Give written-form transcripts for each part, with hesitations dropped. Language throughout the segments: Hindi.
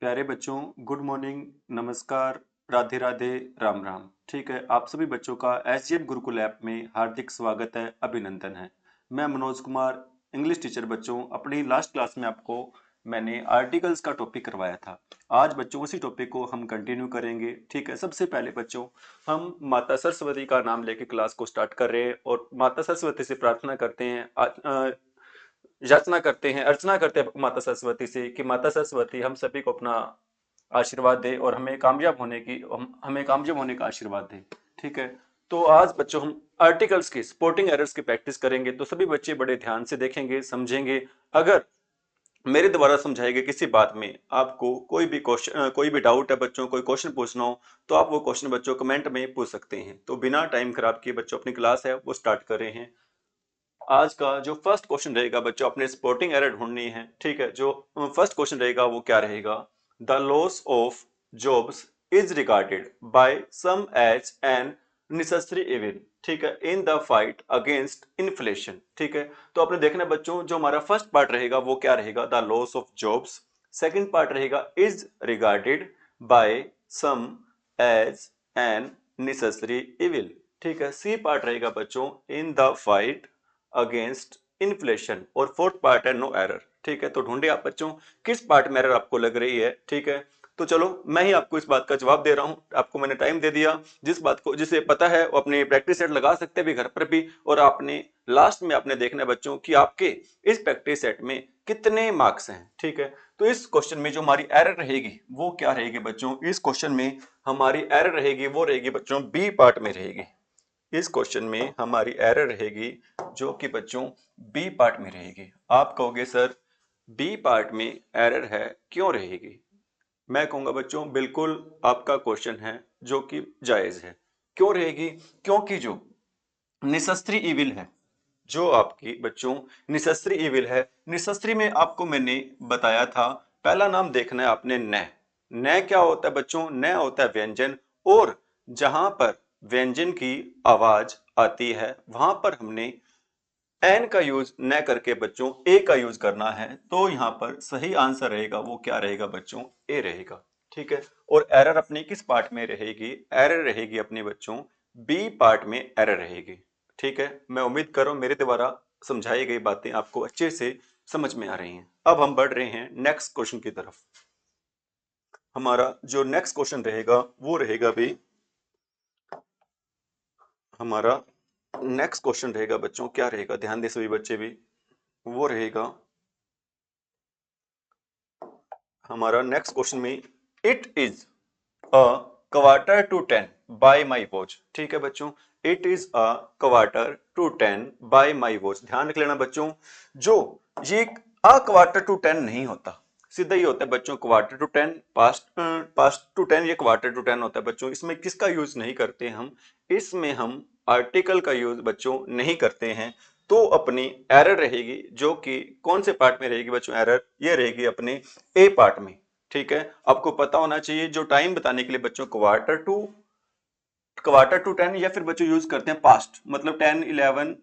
प्यारे बच्चों, गुड मॉर्निंग, नमस्कार, राधे राधे, राम राम। ठीक है, आप सभी बच्चों का एसजीएम गुरुकुल ऐप में हार्दिक स्वागत है, अभिनंदन है। मैं मनोज कुमार, इंग्लिश टीचर। बच्चों, अपनी लास्ट क्लास में आपको मैंने आर्टिकल्स का टॉपिक करवाया था। आज बच्चों उसी टॉपिक को हम कंटिन्यू करेंगे। ठीक है, सबसे पहले बच्चों हम माता सरस्वती का नाम लेके क्लास को स्टार्ट कर रहे हैं और माता सरस्वती से प्रार्थना करते हैं, याचना करते हैं, अर्चना करते हैं माता सरस्वती से कि माता सरस्वती हम सभी को अपना आशीर्वाद दे और हमें कामयाब होने का आशीर्वाद दे। ठीक है, तो आज बच्चों हम आर्टिकल्स की स्पोर्टिंग एरर्स की प्रैक्टिस करेंगे। तो सभी बच्चे बड़े ध्यान से देखेंगे, समझेंगे। अगर मेरे द्वारा समझाई गई किसी बात में आपको कोई भी डाउट है बच्चों, कोई क्वेश्चन पूछना हो, तो आप वो क्वेश्चन बच्चों कमेंट में पूछ सकते हैं। तो बिना टाइम खराब किए बच्चों अपनी क्लास है वो स्टार्ट कर रहे हैं। आज का जो फर्स्ट क्वेश्चन रहेगा बच्चों, अपने स्पोर्टिंग एरर ढूंढनी है। ठीक है, जो फर्स्ट क्वेश्चन रहेगा वो क्या रहेगा? The loss of jobs is regarded by some as an necessary evil. ठीक है, in the fight against inflation. ठीक है, तो आपने देखना है बच्चों, जो हमारा फर्स्ट पार्ट रहेगा वो क्या रहेगा? The loss of jobs. Second part रहेगा is regarded by some as an necessary evil. ठीक है, सी पार्ट रहेगा बच्चों in the fight against inflation और फोर्थ पार्ट है नो एरर। ठीक है, तो ढूंढे आप बच्चों किस पार्ट में एरर आपको लग रही है। ठीक है, तो चलो मैं ही आपको इस बात का जवाब दे रहा हूं। आपको मैंने टाइम दे दिया। जिस बात को जिसे पता है वो अपनी प्रैक्टिस सेट लगा सकते हैं भी घर पर भी, और आपने लास्ट में आपने देखना है बच्चों कि आपके इस प्रैक्टिस सेट में कितने मार्क्स हैं। ठीक है, तो इस क्वेश्चन में जो हमारी एरर रहेगी वो क्या रहेगी बच्चों? इस क्वेश्चन में हमारी एरर रहेगी वो रहेगी बच्चों बी पार्ट में रहेगी। इस क्वेश्चन में हमारी एरर रहेगी जो कि बच्चों बी पार्ट में रहेगी। आप कहोगे सर बी पार्ट में एरर है, क्यों रहेगी? मैं कहूंगा बच्चों बिल्कुल आपका क्वेश्चन है जो कि जायज है। क्यों रहेगी? क्योंकि जो निशस्त्री इविल है, जो आपकी बच्चों निशस्त्री इविल है, निशस्त्री में आपको मैंने बताया था पहला नाम देखना है आपने न। न क्या होता है बच्चों? न होता है व्यंजन, और जहां पर व्यंजन की आवाज आती है वहां पर हमने एन का यूज न करके बच्चों ए का यूज करना है। तो यहां पर सही आंसर रहेगा वो क्या रहेगा बच्चों? ए रहेगा। ठीक है, और एरर अपनी किस पार्ट में रहेगी? एरर रहेगी अपने बच्चों बी पार्ट में एरर रहेगी। ठीक है, मैं उम्मीद कर रहा हूं मेरे द्वारा समझाई गई बातें आपको अच्छे से समझ में आ रही हैं। अब हम बढ़ रहे हैं नेक्स्ट क्वेश्चन की तरफ। हमारा जो नेक्स्ट क्वेश्चन रहेगा वो रहेगा भी हमारा नेक्स्ट क्वेश्चन रहेगा बच्चों, क्या रहेगा? ध्यान दे सभी बच्चे भी। वो रहेगा हमारा नेक्स्ट क्वेश्चन में it is a quarter to 10 by my watch. ठीक है बच्चों, it is a quarter to 10 by my watch. ध्यान रख लेना बच्चों, जो ये अ क्वार्टर टू 10 नहीं होता, सीधा ही होता है बच्चों क्वार्टर टू 10, पास्ट टू 10, ये क्वार्टर टू 10 होता है बच्चों। इसमें किसका यूज नहीं करते हम? इसमें हम आर्टिकल का यूज बच्चों नहीं करते हैं। तो अपनी एरर रहेगी जो कि कौन से पार्ट में रहेगी बच्चों? एरर ये रहेगी अपने ए पार्ट में। ठीक है, आपको पता होना चाहिए जो टाइम बताने के लिए बच्चों क्वार्टर टू 10 या फिर बच्चों यूज करते हैं पास्ट, मतलब 10, 11,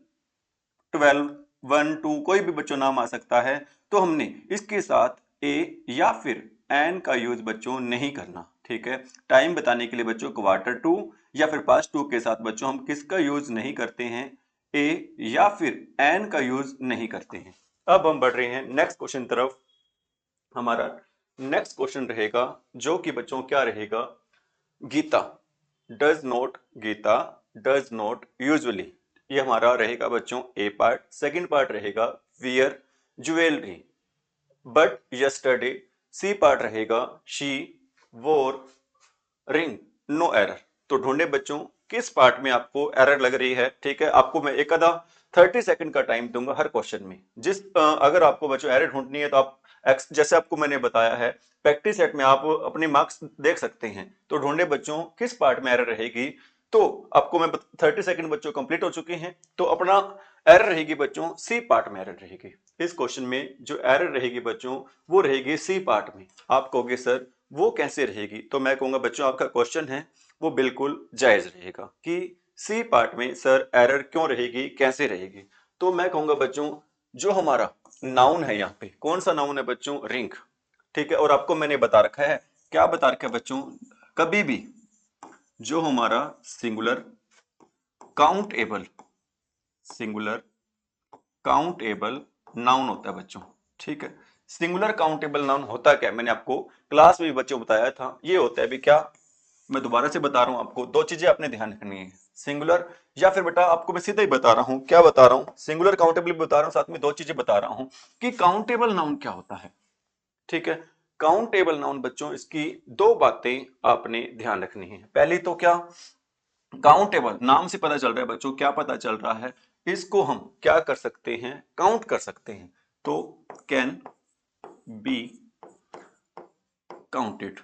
12, 1, 2, कोई भी बच्चों नाम आ सकता है। तो हमने इसके साथ ए या फिर एन का यूज बच्चों नहीं करना। ठीक है, टाइम बताने के लिए बच्चों क्वार्टर टू या फिर पास्ट टू के साथ बच्चों हम किसका यूज नहीं करते हैं? ए या फिर एन का यूज नहीं करते हैं। अब हम बढ़ रहे हैं नेक्स्ट क्वेश्चन तरफ। हमारा नेक्स्ट क्वेश्चन रहेगा जो कि बच्चों क्या रहेगा? Geeta does not, Geeta does not usually, ये हमारा रहेगा बच्चों ए पार्ट। सेकंड पार्ट रहेगा wear jewellery but yesterday. C part रहेगा she wore ring, no error. तो ढूंढे बच्चों किस पार्ट में आपको एरर लग रही है। ठीक है, आपको मैं एक आधा 30 सेकंड का टाइम दूंगा हर क्वेश्चन में। अगर आपको बच्चों एरर ढूंढनी है तो आप जैसे आपको मैंने बताया है प्रैक्टिस सेट में आप अपने मार्क्स देख सकते हैं। तो ढूंढे बच्चों किस पार्ट में एरर रहेगी। तो आपको मैं 30 सेकंड बच्चों कंप्लीट हो चुके हैं। तो अपना एरर रहेगी बच्चों सी पार्ट में एरर रहेगी। इस क्वेश्चन में जो एरर रहेगी बच्चों वो रहेगी सी पार्ट में। आप कहोगे सर वो कैसे रहेगी? तो मैं कहूंगा बच्चों आपका क्वेश्चन है वो बिल्कुल जायज रहेगा कि सी पार्ट में सर एरर क्यों रहेगी, कैसे रहेगी। तो मैं कहूंगा बच्चों जो हमारा नाउन है, यहाँ पे कौन सा नाउन है बच्चों? रिंग। ठीक है। और आपको मैंने बता रखा है, क्या बता रखा है बच्चों, कभी भी जो हमारा सिंगुलर काउंटेबल नाउन होता है बच्चों, ठीक है। सिंगुलर काउंटेबल नाउन होता क्या है, मैंने आपको क्लास में भी बच्चों बताया था। ये होता है भी क्या, मैं दोबारा से बता रहा हूं आपको, दो चीजें आपने ध्यान रखनी है, सिंगुलर, या फिर बेटा आपको मैं सीधा ही बता रहा हूं, क्या बता रहा हूं, सिंगुलर काउंटेबल भी बता रहा हूं, साथ में दो चीजें बता रहा हूं कि काउंटेबल नाउन क्या होता है, ठीक है। काउंटेबल नाउन बच्चों, इसकी दो बातें आपने ध्यान रखनी है। पहली तो क्या, काउंटेबल नाम से पता चल रहा है बच्चों, क्या पता चल रहा है, इसको हम क्या कर सकते हैं, काउंट कर सकते हैं। तो can be counted,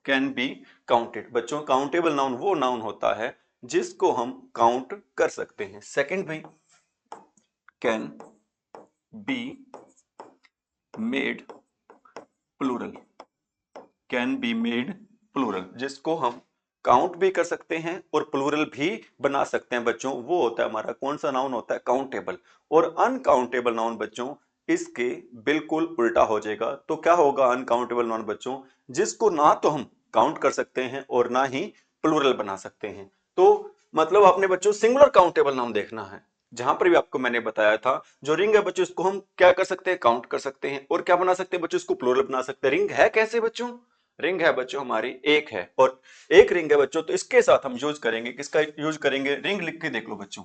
can be counted बच्चों, काउंटेबल नाउन वो नाउन होता है जिसको हम काउंट कर सकते हैं। सेकंड भाई, can be made plural, can be made plural, जिसको हम काउंट भी कर सकते हैं और प्लूरल भी बना सकते हैं बच्चों, वो होता है हमारा कौन सा नाउन होता है, काउंटेबल। और अनकाउंटेबल नाउन बच्चों इसके बिल्कुल उल्टा हो जाएगा। तो क्या होगा अनकाउंटेबल नाउन बच्चों, जिसको ना तो हम काउंट कर सकते हैं और ना ही प्लूरल बना सकते हैं। तो मतलब आपने बच्चों सिंगुलर काउंटेबल नाउन देखना है, जहां पर भी आपको मैंने बताया था, जो रिंग है बच्चों इसको हम क्या कर सकते हैं, काउंट कर सकते हैं, और क्या बना सकते हैं बच्चों, इसको प्लूरल बना सकते हैं। रिंग है कैसे बच्चों, रिंग है बच्चों हमारी एक है, और एक रिंग है बच्चों, तो इसके साथ हम यूज करेंगे, किसका यूज करेंगे, रिंग लिख के देख लो बच्चों,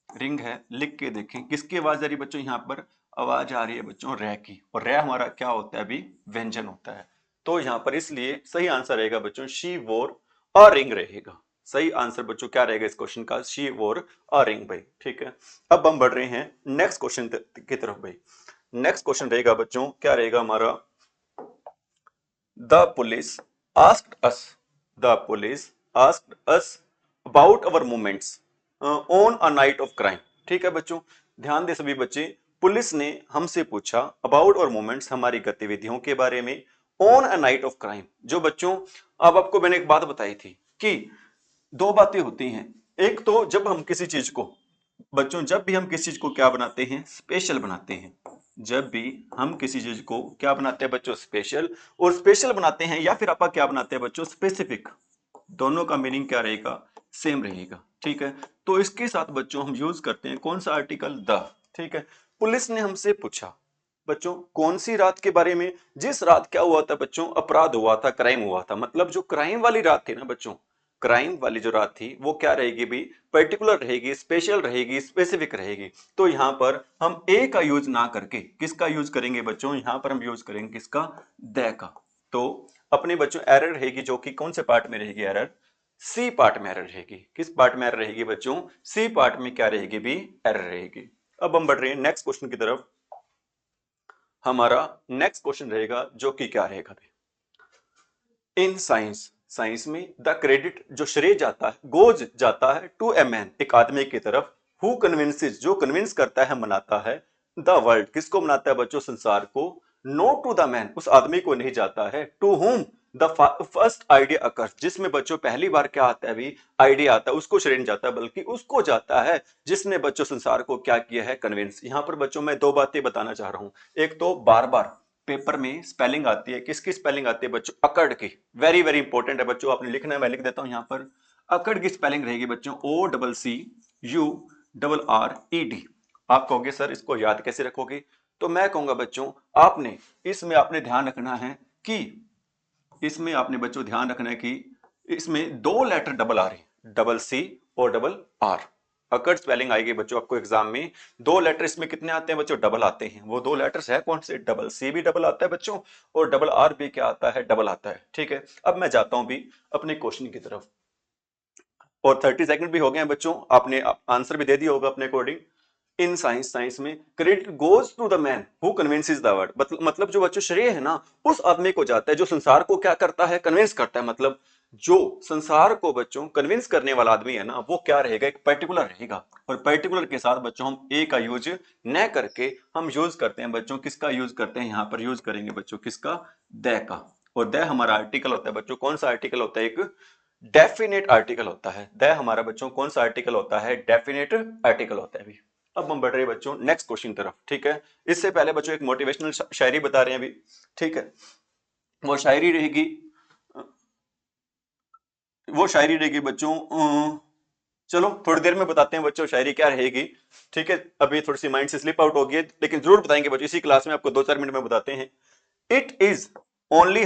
रिंग है लिख के देखें, किसकी आवाज आ रही है बच्चों, यहाँ पर आवाज आ रही है बच्चों रे की, और रे हमारा क्या होता है, अभी व्यंजन होता है। तो यहाँ पर इसलिए सही आंसर रहेगा बच्चों शी वोर अ रिंग रहेगा। सही आंसर बच्चों क्या रहेगा इस क्वेश्चन का, शी वोर अ रिंग भाई, ठीक है। अब हम बढ़ रहे हैं नेक्स्ट क्वेश्चन की तरफ भाई। नेक्स्ट क्वेश्चन रहेगा बच्चों, क्या रहेगा हमारा, The police asked us, the police asked us about our movements on a night of crime। ठीक है बच्चों, ध्यान दे सभी बच्चे, पुलिस ने हमसे पूछा अबाउट और मोमेंट्स, हमारी गतिविधियों के बारे में, on a night of crime. जो बच्चों, अब आपको मैंने एक बात बताई थी कि दो बातें होती हैं, एक तो जब हम किसी चीज को बच्चों, जब भी हम किसी चीज को क्या बनाते हैं, स्पेशल बनाते हैं, जब भी हम किसी चीज को क्या बनाते हैं बच्चों, स्पेशल, और स्पेशल बनाते हैं या फिर आप क्या बनाते हैं बच्चों, स्पेसिफिक, दोनों का मीनिंग क्या रहेगा, सेम रहेगा, ठीक है। तो इसके साथ बच्चों हम यूज करते हैं कौन सा आर्टिकल, द, ठीक है। पुलिस ने हमसे पूछा बच्चों कौन सी रात के बारे में, जिस रात क्या हुआ था बच्चों, अपराध हुआ था, क्राइम हुआ था, मतलब जो क्राइम वाली रात थी ना बच्चों, क्राइम वाली जो रात थी वो क्या रहेगी भी, पर्टिकुलर रहेगी, स्पेशल रहेगी, स्पेसिफिक रहेगी। तो यहां पर हम ए का यूज ना करके किसका यूज करेंगे बच्चों, यहां पर हम यूज करेंगे किसका, द का। तो अपने बच्चों एरर रहेगी जो कि कौन से पार्ट में रहेगी एरर, सी पार्ट में एरर रहेगी। किस पार्ट में एरर रहेगी बच्चों, सी पार्ट में क्या रहेगी भी, एरर रहेगी। अब हम बढ़ रहे हैं नेक्स्ट क्वेश्चन की तरफ। हमारा नेक्स्ट क्वेश्चन रहेगा जो कि क्या रहेगा, इन साइंस, साइंस में द क्रेडिट जो श्रेय जाता है, गोज जाता है टू ए मैन, एक आदमी की तरफ, हु कन्विंसेस जो कन्विंस करता है, मनाता है, द वर्ल्ड किसको मनाता है बच्चों, संसार को, नो टू द मैन उस आदमी को नहीं जाता है, to whom the first idea occurs जिसमें बच्चों पहली बार क्या आता है अभी, आइडिया आता है, उसको श्रेय नहीं जाता बल्कि उसको जाता है जिसने बच्चों संसार को क्या किया है, कन्विंस। यहां पर बच्चों मैं दो बातें बताना चाह रहा हूं, एक तो बार बार पेपर में स्पेलिंग आती है, किसकी स्पेलिंग आती है बच्चों, अकड़ की, वेरी वेरी इंपॉर्टेंट है बच्चों, आपने लिखना है, मैं लिख देता हूं यहां पर, अकड़ की स्पेलिंग रहेगी बच्चों O double C U double R E D. आप कहोगे सर इसको याद कैसे रखोगे, तो मैं कहूंगा बच्चों आपने इसमें आपने ध्यान रखना है कि इसमें आपने बच्चों ध्यान रखना है कि इसमें दो लेटर डबल आ रहे हैं, डबल सी और डबल आर। अकड़ स्पेलिंग आएगी बच्चों आपको एग्जाम में, दो लेटर इसमें कितने आते हैं बच्चों, डबल आते हैं। वो दो लेटर्स है कौन से, डबल सी भी डबल आता है बच्चों, और डबल आर भी क्या आता है, डबल आता है, ठीक है। अब मैं जाता हूं भी अपने क्वेश्चन की तरफ, और 30 सेकंड भी हो गए हैं बच्चों, आपने आंसर भी दे दिया होगा अपने अकॉर्डिंग। इन साइंस, साइंस में credit goes to the man who convinces the world, मतलब जो बच्चों श्रेय है ना उस आदमी को जाता है जो संसार को क्या करता है, कन्विंस करता है। मतलब जो संसार को बच्चों कन्विंस करने वाला आदमी है ना वो क्या रहेगा, एक पर्टिकुलर रहेगा, और पर्टिकुलर के साथ बच्चों हम ए का यूज न करके हम यूज करते हैं बच्चों, किसका यूज करते हैं, यहां पर यूज करेंगे बच्चों किसका, द का। और द हमारा आर्टिकल होता है बच्चों, कौन सा आर्टिकल होता है, एक डेफिनेट आर्टिकल होता है। द हमारा बच्चों कौन सा आर्टिकल होता है, डेफिनेट आर्टिकल होता है भी, अब हम बढ़ रहे हैं बच्चों नेक्स्ट क्वेश्चन तरफ, ठीक है। इससे पहले बच्चों एक मोटिवेशनल शायरी बता रहे हैं अभी, ठीक है। वो शायरी रहेगी, वो शायरी रहेगी बच्चों, चलो थोड़ी देर में बताते हैं बच्चों शायरी क्या रहेगी, ठीक है। अभी थोड़ी सी माइंड से स्लिप आउट हो गई है, लेकिन जरूर बताएंगे बच्चों, इसी क्लास में आपको 2-4 मिनट में बताते हैं। It is only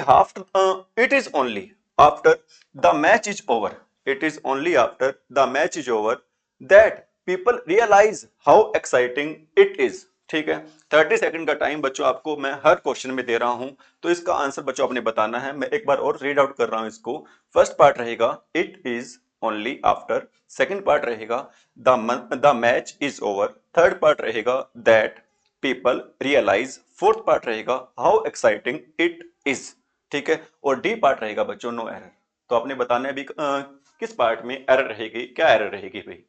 it is only after the match is over, it is only after the match is over that people realize how exciting it is, ठीक है। 30 सेकंड का टाइम बच्चों आपको मैं हर क्वेश्चन में दे रहा हूं, तो इसका आंसर बच्चों आपने बताना है। मैं एक बार और रीड आउट कर रहा हूं इसको। फर्स्ट पार्ट रहेगा it is only after, second part रहेगा the match is over, third part रहेगा that people realise, fourth part रहेगा हाउ एक्साइटिंग इट इज, ठीक है। और डी पार्ट रहेगा बच्चों नो एरर। तो आपने बताना है अभी किस पार्ट में एरर रहेगी, क्या एरर रहेगी भाई,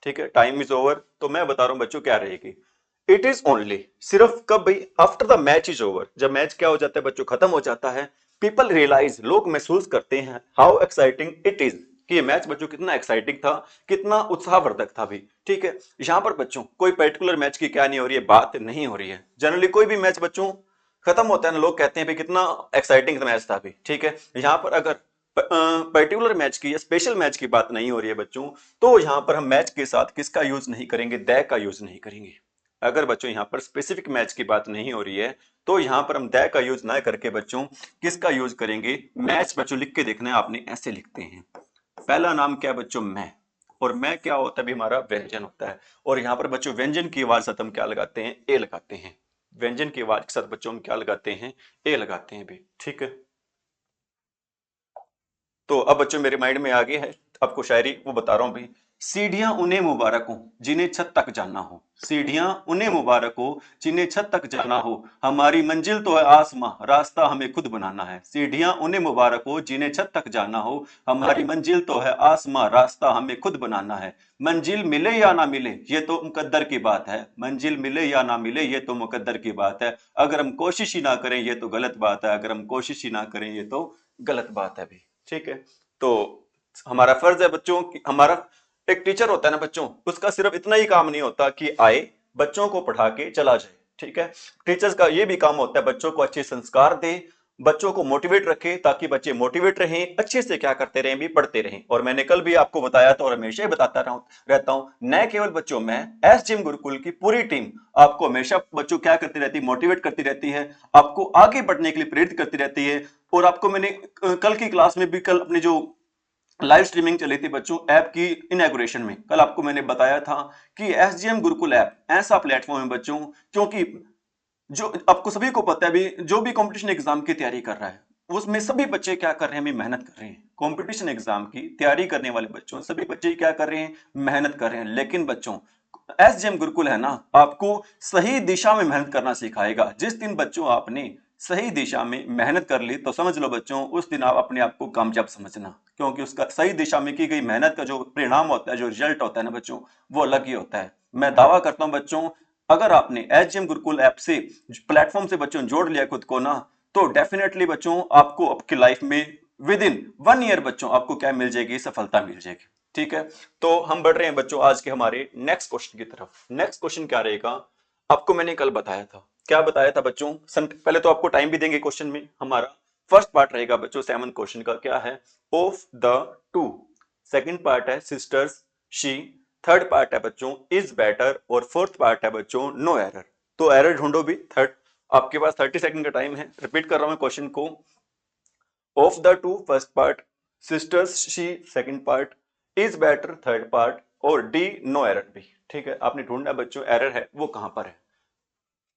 ठीक है। टाइम इज ओवर, तो मैं बता रहा हूं बच्चों क्या रहेगी। इट इज ओनली सिर्फ कब भाई, after the match is over, जब मैच क्या हो जाता है बच्चों, खत्म हो जाता है। पीपल रियलाइज, लोग महसूस करते हैं, हाउ एक्साइटिंग इट इज, कि ये मैच बच्चों कितना एक्साइटिंग था, कितना उत्साहवर्धक था भी, ठीक है। यहां पर बच्चों कोई पर्टिकुलर मैच की क्या नहीं हो रही है, बात नहीं हो रही है। जनरली कोई भी मैच बच्चों खत्म होता है ना, लोग कहते हैं भाई कितना एक्साइटिंग मैच था भी, ठीक है। यहां पर अगर पर्टिकुलर मैच की या स्पेशल मैच की बात नहीं हो रही है बच्चों, तो यहां पर हम मैच के साथ किसका यूज नहीं करेंगे, दै का यूज नहीं करेंगे। अगर बच्चों यहां पर स्पेसिफिक मैच की बात नहीं हो रही है, तो यहां पर हम दै का यूज ना करके बच्चों किसका यूज करेंगे, मैच। बच्चों लिख के देखना है आपने, ऐसे लिखते हैं। पहला नाम क्या है बच्चों, मैं, और मैं क्या होता है भी, हमारा व्यंजन होता है। और यहां पर बच्चों व्यंजन की आवाज साथ हम क्या लगाते हैं, ए लगाते हैं। व्यंजन की आवाज के साथ बच्चों हम क्या लगाते हैं, ए लगाते हैं भी, ठीक है। तो अब बच्चों मेरे माइंड में आ गया है आपको शायरी, वो बता रहा हूं भाई। सीढ़ियां उन्हें मुबारक हो जिन्हें छत तक जाना हो, सीढ़ियां उन्हें मुबारक हो जिन्हें छत तक जाना हो, हमारी मंजिल तो है आसमां, रास्ता हमें खुद बनाना है। सीढ़ियां उन्हें मुबारक हो जिन्हें छत तक जाना हो, हमारी मंजिल तो है आसमां, रास्ता हमें खुद बनाना है। मंजिल मिले या ना मिले ये तो मुकद्दर की बात है, मंजिल मिले या ना मिले ये तो मुकद्दर की बात है। अगर हम कोशिश ही ना करें ये तो गलत बात है, अगर हम कोशिश ही ना करें ये तो गलत बात है भी, ठीक है। तो हमारा फर्ज है बच्चों कि हमारा एक टीचर होता है ना बच्चों, उसका सिर्फ इतना ही काम नहीं होता कि आए बच्चों को पढ़ा के चला जाए, ठीक है। टीचर्स का ये भी काम होता है बच्चों को अच्छे संस्कार दे, बच्चों को मोटिवेट रखे, ताकि बच्चे मोटिवेट रहें, अच्छे से क्या करते रहें भी, पढ़ते रहें। और मैंने कल भी आपको बताया था और हमेशा ही बताता रहता हूं, न केवल बच्चों, मैं एसजीएम गुरुकुल की पूरी टीम आपको हमेशा बच्चों क्या करती रहती है, मोटिवेट करती रहती है, आपको आगे बढ़ने के लिए प्रेरित करती रहती है। और आपको मैंने कल की क्लास में भी, कल अपनी जो लाइव स्ट्रीमिंग चली थी बच्चों ऐप की इनॉग्रेशन में, कल आपको मैंने बताया था कि एसजीएम गुरुकुल ऐप ऐसा प्लेटफॉर्म है बच्चों, क्योंकि जो आपको सभी को पता है भी, जो भी कंपटीशन एग्जाम की तैयारी कर रहा है उसमें सभी बच्चे क्या कर रहे हैं भी, मेहनत कर रहे हैं। कंपटीशन एग्जाम की तैयारी करने वाले बच्चों सभी बच्चे क्या कर रहे हैं, मेहनत कर रहे हैं। लेकिन बच्चों एसजीएम गुरुकुल है ना, आपको सही दिशा में मेहनत करना सिखाएगा। जिस दिन बच्चों आपने सही दिशा में मेहनत कर ली, तो समझ लो बच्चों उस दिन आप अपने आप को कामयाब समझना, क्योंकि उसका सही दिशा में की गई मेहनत का जो परिणाम होता है, जो रिजल्ट होता है ना बच्चों, वो अलग ही होता है। मैं दावा करता हूं बच्चों, अगर आपने एसजीएम गुरुकुल ऐप से प्लेटफॉर्म से बच्चों जोड़ लिया खुद को ना, तो डेफिनेटली बच्चों आपको आपकी लाइफ में विद इन 1 ईयर बच्चों आपको क्या मिल जाएगी, सफलता मिल जाएगी, ठीक है। तो हम बढ़ रहे हैं बच्चों आज के हमारे नेक्स्ट क्वेश्चन की तरफ। नेक्स्ट क्वेश्चन क्या रहेगा, आपको मैंने कल बताया था, क्या बताया था बच्चों, पहले तो आपको टाइम भी देंगे क्वेश्चन में। हमारा फर्स्ट पार्ट रहेगा बच्चों 7 क्वेश्चन का, क्या है, of the two. Second part है सिस्टर्स, शी। थर्ड पार्ट है बच्चों इज बेटर, और फोर्थ पार्ट है बच्चों नो एरर। तो एरर ढूंढो भी। थर्ड, आपके पास 30 सेकंड का टाइम है। रिपीट कर रहा हूं क्वेश्चन को। Of the two first part, sisters she second part, is better third part, और डी नो एरर भी, ठीक है। आपने ढूंढना बच्चों एरर है वो कहां पर है।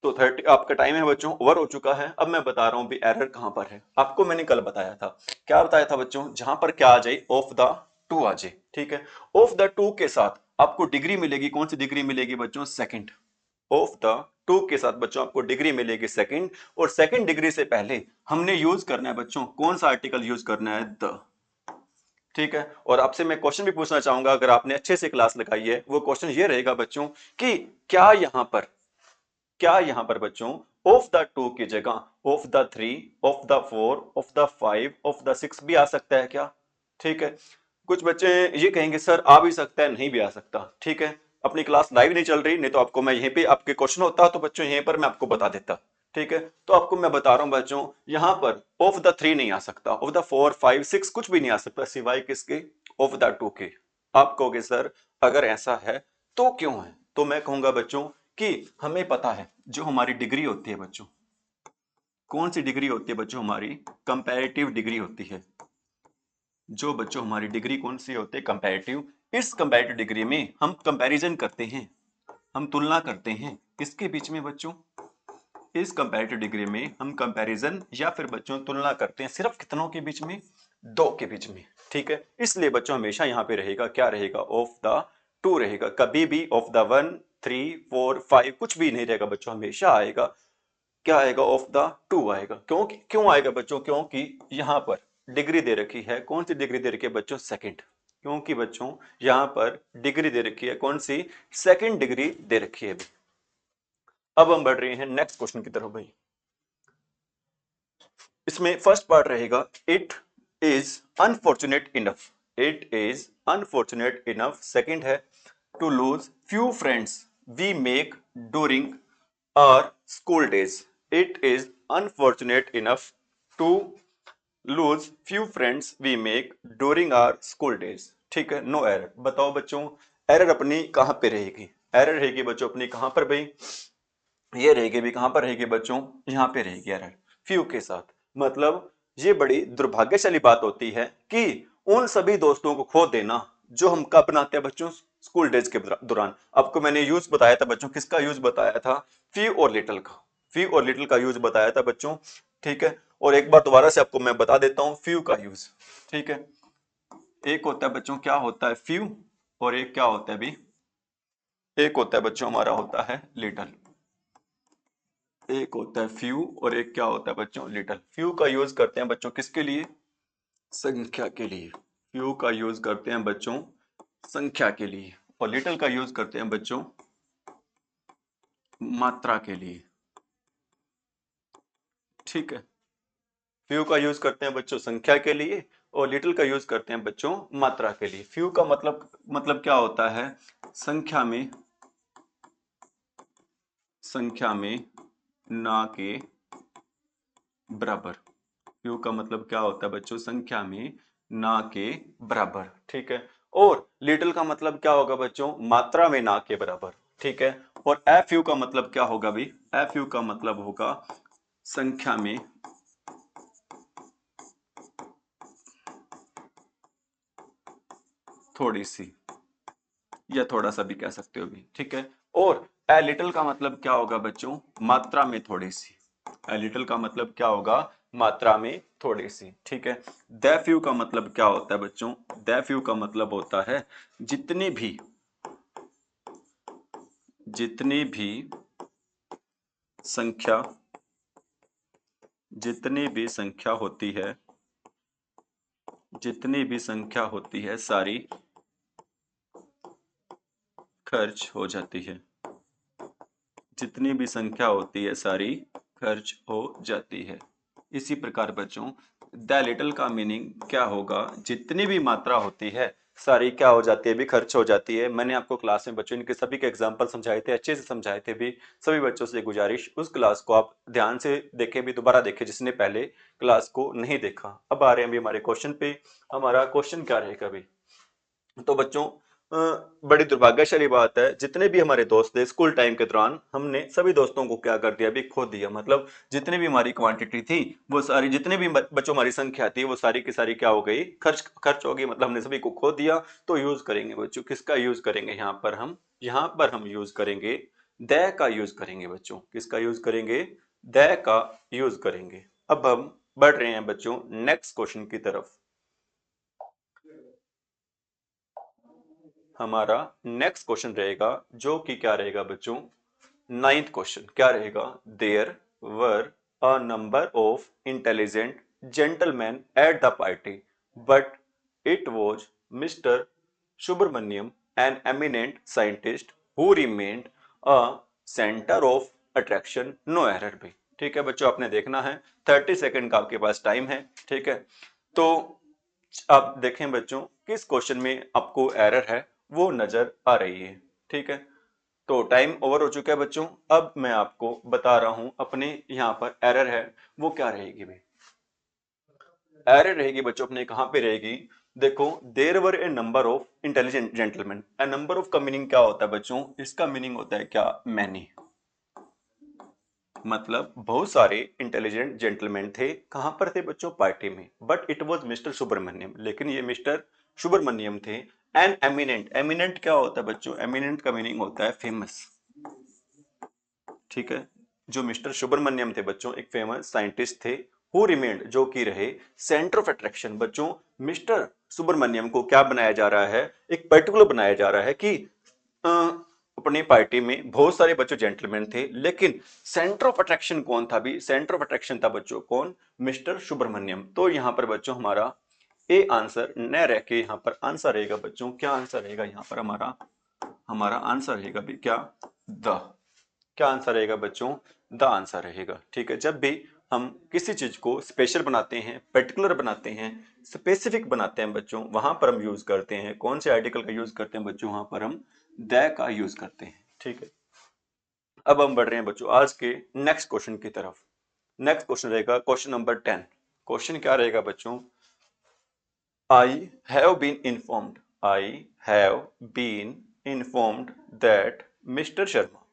तो 30 आपका टाइम है बच्चों ओवर हो चुका है। अब मैं बता रहा हूं भी एरर कहां पर है। आपको मैंने कल बताया था, क्या बताया था बच्चों, जहां पर क्या आ जाए, ऑफ द टू आ जाए, ठीक है। ऑफ द टू के साथ आपको डिग्री मिलेगी, कौन सी डिग्री मिलेगी बच्चों, सेकंड। ऑफ द टू के साथ बच्चों आपको डिग्री मिलेगी सेकंड, और सेकंड डिग्री से पहले हमने यूज करना है बच्चों, कौन सा आर्टिकल यूज करना है, द, ठीक है। और आपसे मैं क्वेश्चन भी पूछना चाहूंगा, अगर आपने अच्छे से क्लास लगाई है, वो क्वेश्चन ये रहेगा बच्चों कि क्या यहां पर बच्चों ऑफ द टू की जगह of the three, of the four, of the five, of the six भी आ सकता है क्या, ठीक है। कुछ बच्चे ये कहेंगे सर आ भी सकता है, नहीं भी आ सकता, ठीक है। अपनी क्लास लाइव नहीं चल रही, नहीं तो आपको मैं यहीं पे आपके क्वेश्चन होता तो बच्चों यहीं पर मैं आपको बता देता। ठीक है, तो आपको मैं बता रहा हूं बच्चों, यहां पर ऑफ द 3 नहीं आ सकता, ऑफ द 4 5 6 कुछ भी नहीं आ सकता सिवाय किसके, ऑफ द 2 के। आप कहोगे सर अगर ऐसा है तो क्यों है, तो मैं कहूंगा बच्चों कि हमें पता है जो हमारी डिग्री होती है बच्चों, कौन सी डिग्री होती है बच्चों, हमारी कंपैरेटिव डिग्री होती है। जो बच्चों हमारी डिग्री कौन सी होती है, कंपैरेटिव। इस कंपैरेटिव डिग्री में हम कंपैरिजन करते हैं, हम तुलना करते हैं किसके बीच में बच्चों, इस कंपैरेटिव डिग्री में हम कंपैरिजन या फिर बच्चों तुलना करते हैं सिर्फ कितनों के बीच में, दो के बीच में। ठीक है, इसलिए बच्चों हमेशा यहां पे रहेगा, क्या रहेगा, ऑफ द 2 रहेगा, कभी भी ऑफ द 1 3 4 5 कुछ भी नहीं रहेगा बच्चों, हमेशा आएगा, क्या आएगा, ऑफ द 2 आएगा। क्यों आएगा बच्चों, क्योंकि यहां पर डिग्री दे रखी है, कौन सी डिग्री दे रखी है बच्चों, सेकंड। क्योंकि बच्चों यहां पर डिग्री दे रखी है, कौन सी, सेकंड डिग्री दे रखी है। अब हम बढ़ रहे हैं नेक्स्ट क्वेश्चन की तरफ भाई। इसमें फर्स्ट पार्ट रहेगा, it is unfortunate enough, it is unfortunate enough. Second है, to lose few friends we make during our school days, it is unfortunate enough to lose few friends we make during our school days. ठीक है, नो एरर। बताओ बच्चों एरर अपनी कहां पे रहेगी, एरर रहेगी बच्चों अपनी कहां पर भाई, ये रहेगी भी कहां पर रहेगी बच्चों, यहां पे रहेगी एरर, फ्यू के साथ। मतलब ये बड़ी दुर्भाग्यशाली बात होती है कि उन सभी दोस्तों को खो देना जो हम कब बनाते हैं बच्चों, स्कूल डेज के दौरान। आपको मैंने यूज बताया था बच्चों, किसका यूज बताया था, फ्यू और लिटिल का, फ्यू और लिटिल का यूज बताया था बच्चों। ठीक है, और एक बार दोबारा से आपको मैं बता देता हूं फ्यू का यूज। ठीक है, एक होता है बच्चों क्या होता है फ्यू, और एक क्या होता है भी, एक होता है बच्चों हमारा होता है लिटिल। एक होता है फ्यू और एक क्या होता है बच्चों, लिटिल। फ्यू का यूज करते हैं बच्चों किसके लिए, संख्या के लिए। फ्यू का यूज करते हैं बच्चों संख्या के लिए, और लिटिल का यूज करते हैं बच्चों मात्रा के लिए। ठीक है, फ्यू का यूज करते हैं बच्चों संख्या के लिए, और लिटिल का यूज करते हैं बच्चों मात्रा के लिए। फ्यू का मतलब क्या होता है, संख्या में, संख्या में ना के बराबर। फ्यू का मतलब क्या होता है बच्चों, संख्या में ना के बराबर। ठीक है, और लिटिल का मतलब क्या होगा बच्चों, मात्रा में ना के बराबर। ठीक है, और एफ यू का मतलब क्या होगा भी, एफ यू का मतलब होगा संख्या में थोड़ी सी, या थोड़ा सा भी कह सकते हो भी। ठीक है, और ए लिटिल का मतलब क्या होगा बच्चों, मात्रा में थोड़ी सी। ए लिटिल का मतलब क्या होगा, मात्रा में थोड़ी सी। ठीक है, द फ्यू का मतलब क्या होता है बच्चों, द फ्यू का मतलब होता है जितनी भी, जितनी भी संख्या, जितनी भी संख्या होती है, जितनी भी संख्या होती है सारी खर्च हो जाती है, जितनी भी संख्या होती है सारी खर्च हो जाती है। इसी प्रकार बच्चों द लिटिल का मीनिंग क्या होगा, जितनी भी मात्रा होती है सारी क्या हो जाती है भी, खर्च हो जाती है। मैंने आपको क्लास में बच्चों इनके सभी के एग्जाम्पल समझाए थे, अच्छे से समझाए थे भी। सभी बच्चों से गुजारिश उस क्लास को आप ध्यान से देखें भी, दोबारा देखें जिसने पहले क्लास को नहीं देखा। अब आ रहे हैं अभी हमारे क्वेश्चन पे। हमारा क्वेश्चन क्या रहेगा अभी, तो बच्चों बड़ी दुर्भाग्यशाली बात है, जितने भी हमारे दोस्त थे स्कूल टाइम के दौरान हमने सभी दोस्तों को क्या कर दिया भी, खो दिया। मतलब जितनी भी हमारी क्वांटिटी थी वो सारी, जितने भी बच्चों हमारी संख्या थी वो सारी की सारी क्या हो गई, खर्च खर्च हो गई। मतलब हमने सभी को खो दिया। तो यूज करेंगे बच्चों, किसका यूज करेंगे यहाँ पर हम, यहाँ पर हम यूज करेंगे द का यूज करेंगे बच्चों। किसका यूज करेंगे, द का यूज करेंगे। अब हम बढ़ रहे हैं बच्चों नेक्स्ट क्वेश्चन की तरफ। हमारा नेक्स्ट क्वेश्चन रहेगा जो कि क्या रहेगा बच्चों, नाइन्थ क्वेश्चन क्या रहेगा, there were a number of intelligent gentleman at the party but it was mister Subramaniam an eminent scientist who remained a centre of attraction, no error भी। ठीक है बच्चों, आपने देखना है, 30 सेकंड का आपके पास टाइम है। ठीक है, तो आप देखें बच्चों किस क्वेश्चन में आपको एरर है वो नजर आ रही है। ठीक है, तो टाइम ओवर हो चुका है बच्चों। अब मैं आपको बता रहा हूं अपने यहाँ पर एरर है वो क्या रहेगी भाई। एरर रहेगी बच्चों अपने कहां पे रहेगी, देखो, there were a number of intelligent gentleman. A number of का मीनिंग क्या होता है बच्चों, इसका मीनिंग होता है क्या, मैनी। मतलब बहुत सारे इंटेलिजेंट जेंटलमैन थे, कहां पर थे बच्चों, पार्टी में। But it was mister Subramaniam, लेकिन ये मिस्टर सुब्रमण्यम थे। एंड एमिनेंट, एमिनेंट क्या होता है बच्चों, एमिनेंट का मीनिंग होता है फेमस। ठीक है, जो मिस्टर सुब्रमण्यम थे बच्चों एक फेमस साइंटिस्ट थे। हु रिमेन्ड, जो कि रहे सेंटर ऑफ अट्रैक्शन। बच्चों मिस्टर सुब्रमण्यम को क्या बनाया जा रहा है, एक पर्टिकुलर बनाया जा रहा है कि अ, अपनी पार्टी में बहुत सारे बच्चों जेंटलमैन थे, लेकिन सेंटर ऑफ अट्रैक्शन कौन था भी, सेंटर ऑफ अट्रैक्शन था बच्चों कौन, मिस्टर सुब्रमण्यम। तो यहां पर बच्चों हमारा ए आंसर न रह के यहां पर आंसर रहेगा बच्चों, क्या आंसर रहेगा यहां पर हमारा, हमारा आंसर रहेगा भी क्या, द। क्या आंसर रहेगा बच्चों, द आंसर रहेगा। ठीक है, जब भी हम किसी चीज को स्पेशल बनाते हैं, पर्टिकुलर बनाते हैं, स्पेसिफिक बनाते हैं बच्चों, वहां पर हम यूज करते हैं कौन से आर्टिकल का यूज करते हैं बच्चों, वहां पर हम द का यूज करते हैं। ठीक है, अब हम बढ़ रहे हैं बच्चों आज के नेक्स्ट क्वेश्चन की तरफ। नेक्स्ट क्वेश्चन रहेगा क्वेश्चन नंबर 10। क्वेश्चन क्या रहेगा बच्चों, I have been informed, I have been informed that mister Sharma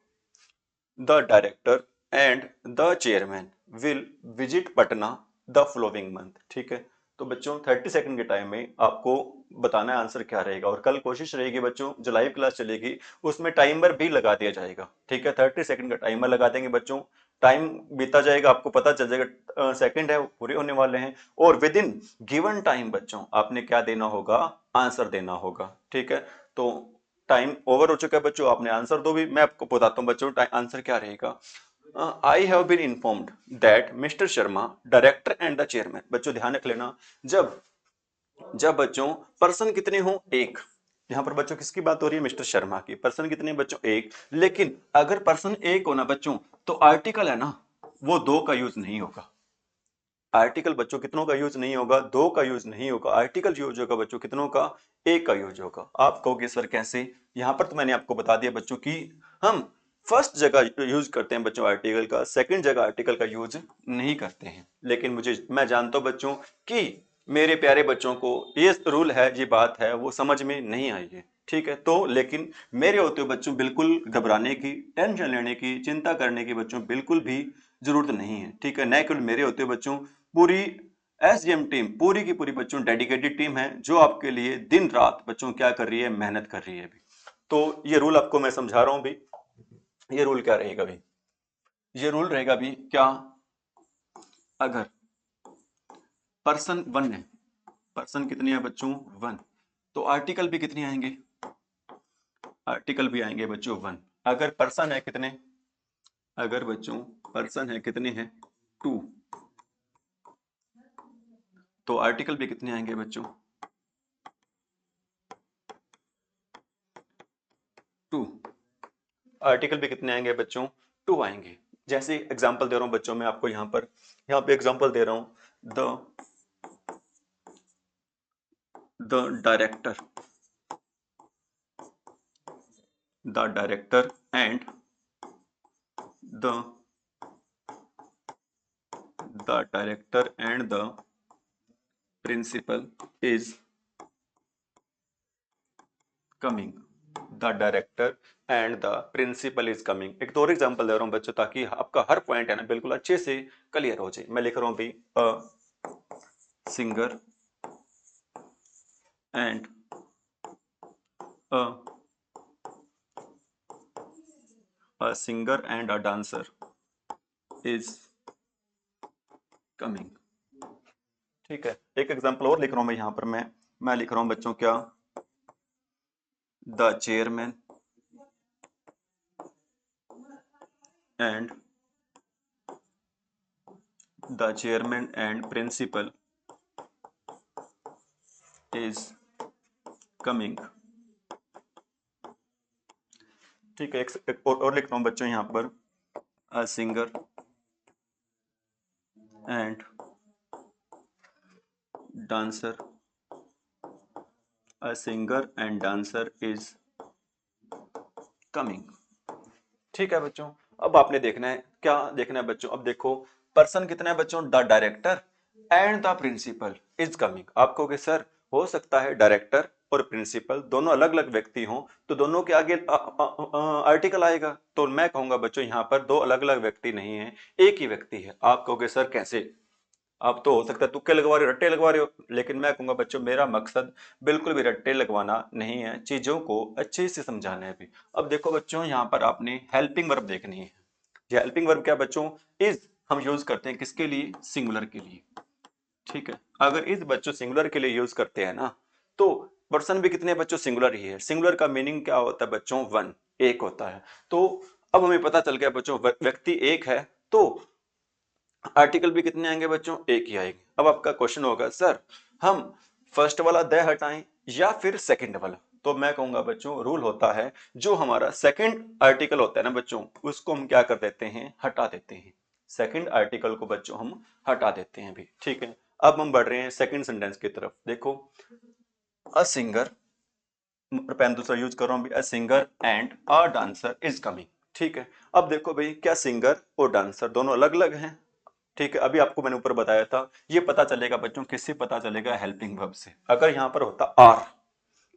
the director and the chairman will visit Patna the following month। ठीक है, तो बच्चों 30 सेकंड के टाइम में आपको बताना है आंसर क्या रहेगा। और कल कोशिश रहेगी बच्चों, जो लाइव क्लास चलेगी उसमें टाइमर भी लगा दिया जाएगा। ठीक है, 30 सेकंड का टाइमर लगा देंगे बच्चों, टाइम बीता जाएगा आपको पता चल जाएगा, सेकंड है वो पूरे होने वाले हैं, और विद इन गिवन टाइम बच्चों आपने क्या देना होगा, आंसर देना होगा। ठीक है, तो टाइम ओवर हो चुका है बच्चों, आपने आंसर दो भी। मैं आपको बताता हूं बच्चों आंसर क्या रहेगा। I have been informed that mister Sharma director and the chairman. बच्चों ध्यान रख लेना, जब जब बच्चों पर्सन कितने हो, एक। यहां पर बच्चों किसकी बात हो रही है, मिस्टर शर्मा की। पर्सन कितने बच्चों, एक। लेकिन अगर पर्सन एक हो ना बच्चों, तो आर्टिकल है ना, वो दो का यूज नहीं होगा। आर्टिकल बच्चों कितनों का यूज नहीं होगा, दो का यूज नहीं होगा। आर्टिकल यूज होगा बच्चों कितनों का, एक का यूज होगा। आप कहोगे सर कैसे, यहां पर तो मैंने आपको बता दिया बच्चों कि हम फर्स्ट जगह यूज करते हैं बच्चों आर्टिकल का, सेकंड जगह आर्टिकल का यूज नहीं करते हैं। लेकिन मैं जानता हूं बच्चों कि मेरे प्यारे बच्चों को ये रूल है, ये बात है, वो समझ में नहीं आई है। ठीक है, तो लेकिन मेरे होते हुए बच्चों बिल्कुल घबराने की, टेंशन लेने की, चिंता करने की बच्चों बिल्कुल भी जरूरत नहीं है। ठीक है, न केवल मेरे होते हुए बच्चों, पूरी एसडीएम टीम, पूरी की पूरी बच्चों डेडिकेटेड टीम है, जो आपके लिए दिन रात बच्चों क्या कर रही है, मेहनत कर रही है भी। तो ये रूल आपको मैं समझा रहा हूं भी, ये रूल क्या रहेगा भी, ये रूल रहेगा भी क्या, अगर पर्सन वन है, पर्सन कितनी है बच्चों, वन, तो आर्टिकल भी कितने आएंगे, आर्टिकल भी आएंगे बच्चों वन। अगर पर्सन है कितने, अगर बच्चों पर्सन है कितने हैं, टू, तो आर्टिकल भी कितने आएंगे बच्चों, टू। आर्टिकल भी कितने आएंगे बच्चों, टू आएंगे। जैसे एग्जांपल दे रहा हूं बच्चों मैं आपको, यहाँ पे एग्जांपल दे रहा हूं, the director, the director and the director and the principal is coming, the director and the principal is coming. एक तो और एग्जांपल दे रहा हूं बच्चों, ताकि आपका हर पॉइंट है ना बिल्कुल अच्छे से क्लियर हो जाए। मैं लिख रहा हूं भी, singer and singer and a dancer is coming. ठीक है, एक एग्जांपल और लिख रहा हूं मैं यहां पर, मैं लिख रहा हूं बच्चों क्या, the chairman and the chairman and principal is coming. ठीक है, एक और लिख रहा हूं बच्चों यहां पर, अ singer and dancer, a singer and dancer is coming. ठीक है बच्चों, अब आपने देखना है, क्या देखना है बच्चों, अब देखो पर्सन कितना है बच्चों, the director and the principal is coming. आप कहोगे सर हो सकता है डायरेक्टर और प्रिंसिपल दोनों अलग अलग व्यक्ति हों तो दोनों के आगे आर्टिकल आएगा, तो मैं कहूंगा बच्चों यहाँ पर दो अलग अलग व्यक्ति नहीं है, एक ही व्यक्ति है। आप कहोगे सर कैसे, आप तो हो सकता है तुक्के लगवा रहे हो, रट्टे लगवा रहे हो, लेकिन मैं कहूंगा बच्चों मेरा मकसद बिल्कुल भी रट्टे लगवाना नहीं है, चीजों को अच्छे से समझाना है भी। अब देखो बच्चों यहाँ पर आपने हेल्पिंग वर्ब देखनी है। ये हेल्पिंग वर्ब क्या बच्चों, इज हम यूज करते हैं किसके लिए, सिंगुलर के लिए। ठीक है, अगर इस बच्चों सिंगुलर के लिए यूज करते हैं ना तो पर्सन भी कितने बच्चों, सिंगुलर ही है। सिंगुलर का मीनिंग क्या होता है बच्चों, वन, एक होता है। तो अब हमें पता चल गया बच्चों व्यक्ति एक है तो आर्टिकल भी कितने आएंगे बच्चों, एक ही आएंगे। अब आपका क्वेश्चन होगा सर हम फर्स्ट वाला द हटाएं या फिर सेकंड वाला, तो मैं कहूंगा बच्चों रूल होता है जो हमारा सेकंड आर्टिकल होता है ना बच्चों उसको हम क्या कर देते हैं, हटा देते हैं। सेकंड आर्टिकल को बच्चों हम हटा देते हैं भी। ठीक है, अब हम बढ़ रहे हैं सेकंड सेंटेंस की तरफ। देखो अ सिंगर, पेन दूसरा यूज कर रहा हूं, अ singer and a dancer is coming. ठीक है, अब देखो भाई क्या सिंगर और डांसर दोनों अलग अलग हैं। ठीक है, अभी आपको मैंने ऊपर बताया था, ये पता चलेगा बच्चों किससे पता चलेगा, हेल्पिंग वर्ब से। अगर यहां पर होता आर,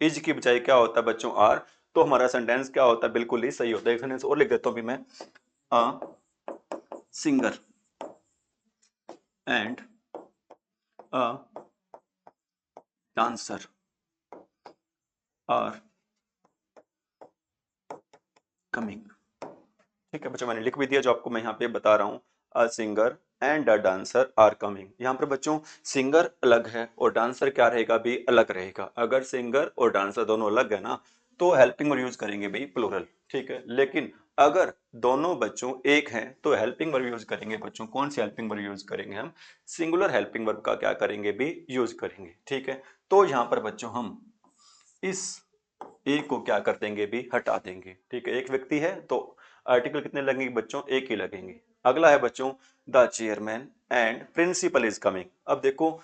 इज की बजाय क्या होता बच्चों आर, तो हमारा सेंटेंस क्या होता, बिल्कुल ही सही होता है। एक सेंटेंस और लिख देता हूं भी मैं, a singer and a dancer are coming. ठीक है बच्चों, मैंने लिख भी दिया जो आपको मैं यहाँ पे बता रहा हूँ, a singer and a dancer are coming. यहाँ पर बच्चों सिंगर अलग है और डांसर क्या रहेगा भी, अलग रहेगा। अगर सिंगर और डांसर दोनों अलग है ना तो हेल्पिंग वर्ब यूज करेंगे भाई प्लूरल। ठीक है, लेकिन अगर दोनों बच्चों एक हैं तो हेल्पिंग वर्ब यूज करेंगे बच्चों, कौन सी हेल्पिंग वर्ब यूज करेंगे हम, सिंगुलर हेल्पिंग वर्ब का क्या करेंगे भी, यूज करेंगे। ठीक है, तो यहाँ पर बच्चों हम इस एक को क्या कर देंगे भी, हटा देंगे। ठीक है, एक व्यक्ति है तो आर्टिकल कितने लगेंगे बच्चों, एक ही लगेंगे। अगला है बच्चों the chairman and principal is coming. अब देखो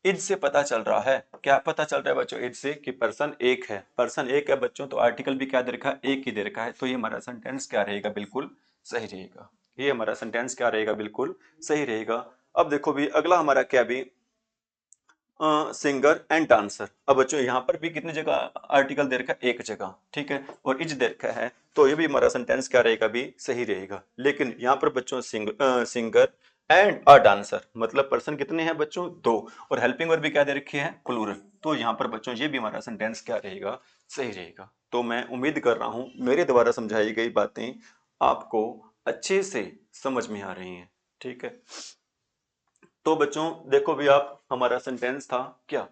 इज से पता चल रहा है, क्या पता चल रहा है बच्चों इज से, कि पर्सन एक है। पर्सन एक है बच्चों तो आर्टिकल भी क्या दे रखा है, एक ही दे रखा है, तो ये हमारा सेंटेंस क्या रहेगा, बिल्कुल सही रहेगा। ये हमारा सेंटेंस क्या रहेगा, बिल्कुल सही रहेगा। अब देखो भी अगला हमारा क्या भी, सिंगर एंड डांसर। अब बच्चों यहाँ पर भी कितनी जगह आर्टिकल दे रखा है, एक जगह। ठीक है, और इज दे रखा है तो ये भी हमारा सेंटेंस क्या रहेगा भी, सही रहेगा। लेकिन यहाँ पर बच्चों सिंगर एंड अ डांसर मतलब पर्सन कितने हैं बच्चों, दो, और हेल्पिंग वर्ब भी क्या दे रखी है, प्लूरल। तो यहाँ पर बच्चों ये भी हमारा सेंटेंस क्या रहेगा, सही रहेगा। तो मैं उम्मीद कर रहा हूँ मेरे द्वारा समझाई गई बातें आपको अच्छे से समझ में आ रही हैं। ठीक है, तो बच्चों देखो भी आप, हमारा सेंटेंस था क्या,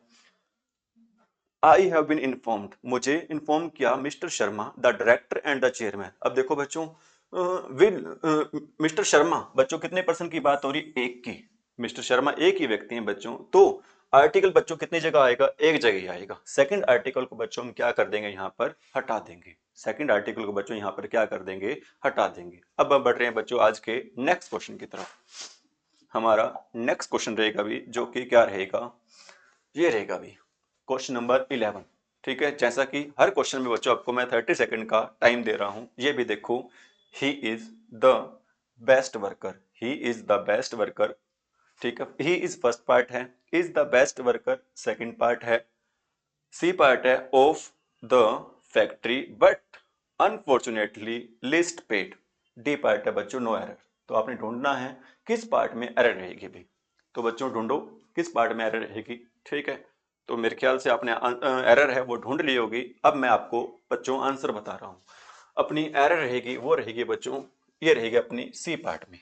आई हैव बीन इन्फॉर्म्ड, मुझे इन्फॉर्म किया mister Sharma the director and the chairman. अब देखो बच्चों विद मिस्टर शर्मा, बच्चों कितने पर्सन की बात हो रही, एक की। मिस्टर शर्मा एक ही व्यक्ति हैं बच्चों, तो आर्टिकल बच्चों कितनी जगह आएगा, एक जगह ही आएगा। सेकंड आर्टिकल को बच्चों हम क्या कर देंगे, यहाँ पर हटा देंगे। सेकंड आर्टिकल को बच्चों यहाँ पर क्या कर देंगे, हटा देंगे। अब हम बढ़ रहे हैं बच्चों आज के नेक्स्ट क्वेश्चन की तरफ। हमारा नेक्स्ट क्वेश्चन रहेगा भी जो कि क्या रहेगा, ये रहेगा भी क्वेश्चन नंबर 11। ठीक है, जैसा कि हर क्वेश्चन में बच्चों आपको मैं 30 सेकंड का टाइम दे रहा हूं। ये भी देखो, he is the best worker, he is the best worker. ठीक है, ही इज फर्स्ट पार्ट है, is the best worker second part है, सी पार्ट है of the factory but unfortunately list paid, D part है बच्चों नो एरर। तो आपने ढूंढना है किस पार्ट में एरर रहेगी भी, तो बच्चों ढूंढो किस पार्ट में एरर रहेगी। ठीक है, तो मेरे ख्याल से आपने एरर है वो ढूंढ ली होगी। अब मैं आपको बच्चों आंसर बता रहा हूँ। अपनी एरर रहेगी वो रहेगी बच्चों, ये रहेगी अपनी सी पार्ट में।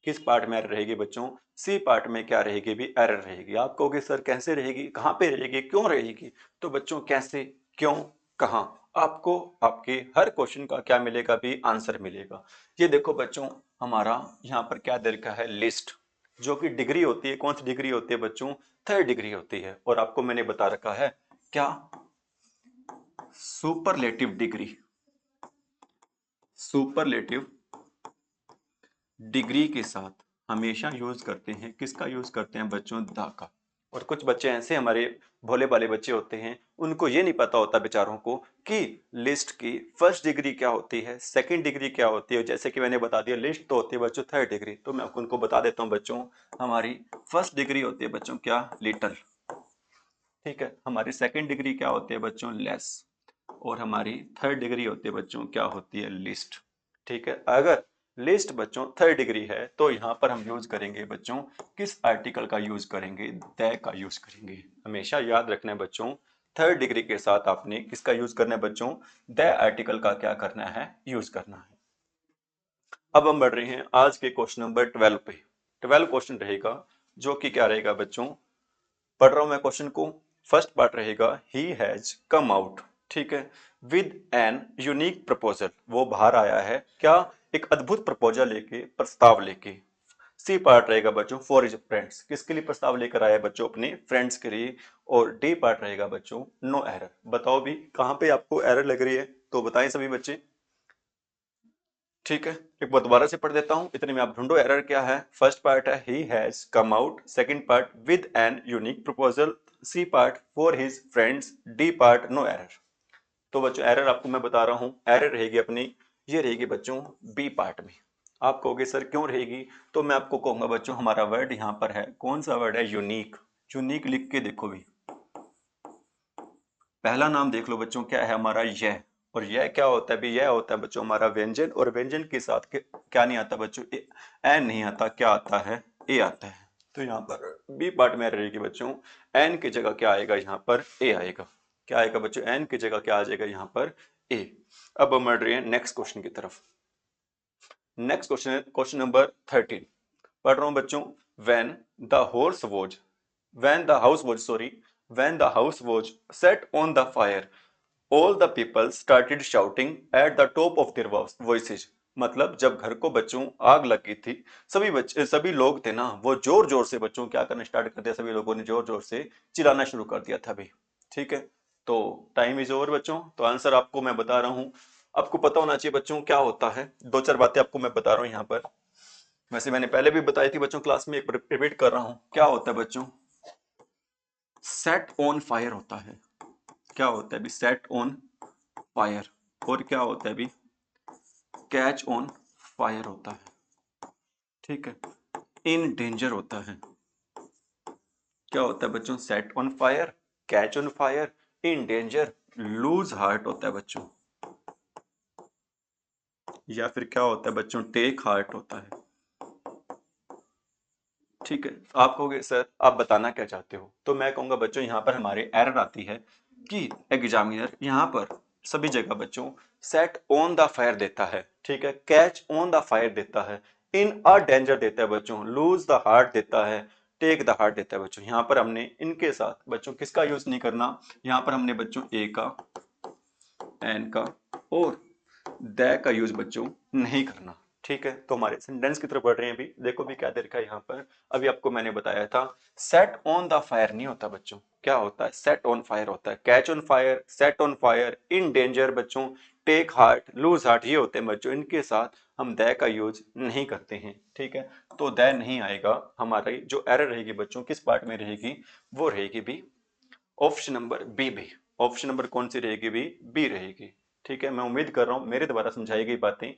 किस पार्ट में एरर रहेगी बच्चों, सी पार्ट में क्या रहेगी भी, एरर रहेगी। आप कहोगे सर कैसे रहेगी, कहाँ पे रहेगी, क्यों रहेगी, तो बच्चों कैसे, क्यों, कहाँ, आपको आपके हर क्वेश्चन का क्या मिलेगा भी, आंसर मिलेगा। ये देखो बच्चों हमारा यहाँ पर क्या दे रखा है, लिस्ट, जो कि डिग्री होती है, कौन सी डिग्री होती है बच्चों, थर्ड डिग्री होती है। और आपको मैंने बता रखा है क्या, सुपरलेटिव डिग्री। सुपरलेटिव डिग्री के साथ हमेशा यूज करते हैं, किसका यूज करते हैं बच्चों, द का। और कुछ बच्चे ऐसे हमारे भोले भाले बच्चे होते हैं, उनको ये नहीं पता होता बेचारों को कि लिस्ट की फर्स्ट डिग्री क्या होती है, सेकंड डिग्री क्या होती है। जैसे कि मैंने बता दिया, लिस्ट तो होती है बच्चों थर्ड डिग्री, तो मैं उनको बता देता हूँ बच्चों। हमारी फर्स्ट डिग्री होती है बच्चों क्या, लिटल, ठीक है। हमारी सेकंड डिग्री क्या होती है बच्चों, लेस। और हमारी थर्ड डिग्री होती है बच्चों क्या होती है, लिस्ट, ठीक है। अगर लिस्ट बच्चों थर्ड डिग्री है तो यहाँ पर हम यूज करेंगे बच्चों, किस आर्टिकल का यूज करेंगे, द का यूज करेंगे। हमेशा याद रखना है बच्चों, थर्ड डिग्री के साथ आपने किसका यूज करना है बच्चों, द आर्टिकल का क्या करना है, यूज करना है। अब हम बढ़ रहे हैं आज के क्वेश्चन नंबर 12 पे। 12 क्वेश्चन रहेगा, जो कि क्या रहेगा बच्चों, पढ़ रहा हूं मैं क्वेश्चन को। फर्स्ट पार्ट रहेगा, ही हैज कम आउट, ठीक है, विद एन यूनिक प्रपोजल, वो बाहर आया है क्या, एक अद्भुत प्रपोजल लेके, प्रस्ताव लेके। सी पार्ट रहेगा बच्चों, फॉर हिज फ्रेंड्स, किसके लिए प्रस्ताव लेकर आया है बच्चों, अपने फ्रेंड्स के लिए। और डी पार्ट रहेगा बच्चों, नो एरर। बताओ भी कहां पे आपको एरर लग रही है, तो बताएं सभी बच्चे, ठीक है। एक बार दोबारा से पढ़ देता हूं, इतने में आप ढूंढो एरर क्या है। फर्स्ट पार्ट है, he has come out, second part with an unique proposal, C part for his friends, D part no error. तो बच्चों एरर आपको मैं बता रहा हूं, एरर रहेगी अपनी, ये रहेगी बच्चों बी पार्ट में। आप कहोगे सर क्यों रहेगी, तो मैं आपको कहूंगा बच्चों, हमारा वर्ड यहां पर है, कौन सा वर्ड है, यूनिक। यूनिक लिख के देखो भी, पहला नाम देख लो बच्चों, क्या है हमारा, यह। और यह क्या होता है भी, यह होता है बच्चों हमारा व्यंजन, और व्यंजन के साथ क्या नहीं आता बच्चों, एन नहीं आता, क्या आता है, ए आता है। तो यहाँ पर बी पार्ट में रहेगी बच्चों, एन की जगह क्या आएगा, यहाँ पर ए आएगा। क्या आएगा बच्चों, एन की जगह क्या आ जाएगा, यहाँ पर ए। अब हम बढ़ रहे हैं नेक्स्ट क्वेश्चन की तरफ। नेक्स्ट क्वेश्चन है क्वेश्चन नंबर 13। पढ़ रहा हूं बच्चों, when the horse was when the house was sorry when the house was set on the fire, all the people started shouting at the top of their voices। मतलब जब घर को बच्चों आग लगी थी, सभी बच्चे, सभी लोग थे ना, वो जोर जोर से बच्चों क्या करना स्टार्ट कर दिया, सभी लोगों ने जोर जोर से चिल्लाना शुरू कर दिया था भी, ठीक है। तो टाइम इज ओवर बच्चों, तो आंसर आपको मैं बता रहा हूं, आपको पता होना चाहिए बच्चों क्या होता है। दो चार बातें आपको मैं बता रहा हूं यहाँ पर, वैसे मैंने पहले भी बताई थी बच्चों क्लास में, एक रिपीट कर रहा हूं। क्या होता है बच्चों, सेट ऑन फायर होता है। क्या होता है भी, सेट ऑन फायर। और क्या होता है भी, कैच ऑन फायर होता है, ठीक है। इन डेंजर होता है। क्या होता है बच्चों, set on fire, catch on fire, in danger, loose heart होता है बच्चों। या फिर क्या होता है बच्चों, टेक हार्ट होता है, ठीक है। आप कहोगे सर आप बताना क्या चाहते हो, तो मैं कहूंगा बच्चों यहाँ पर हमारे एरर आती है कि एग्जामिनर यहाँ पर सभी जगह बच्चों सेट ऑन द फायर देता है, ठीक है, कैच ऑन द फायर देता है, इन अ डेंजर देता है बच्चों, लूज द हार्ट देता है, टेक द हार्ट देता है बच्चों। यहाँ पर हमने इनके साथ बच्चों किसका यूज नहीं करना, यहाँ पर हमने बच्चों ए का, एन का और द का यूज बच्चों नहीं करना, ठीक है। तो हमारे सेंटेंस की तरफ बढ़ रहे हैं, अभी देखो भी क्या दे रखा है यहाँ पर। अभी आपको मैंने बताया था, सेट ऑन द फायर नहीं होता बच्चों, क्या होता है, सेट ऑन फायर होता है, catch on fire, set on fire, in danger बच्चों, टेक हार्ट, लूज हार्ट, ये होते हैं बच्चों, इनके साथ हम द का यूज नहीं करते हैं, ठीक है। तो द नहीं आएगा, हमारी जो एरर रहेगी बच्चों किस पार्ट में रहेगी, वो रहेगी भी ऑप्शन नंबर बी भी। ऑप्शन नंबर कौन सी रहेगी भी, बी रहेगी, ठीक है। मैं उम्मीद कर रहा हूं मेरे द्वारा समझाई गई बातें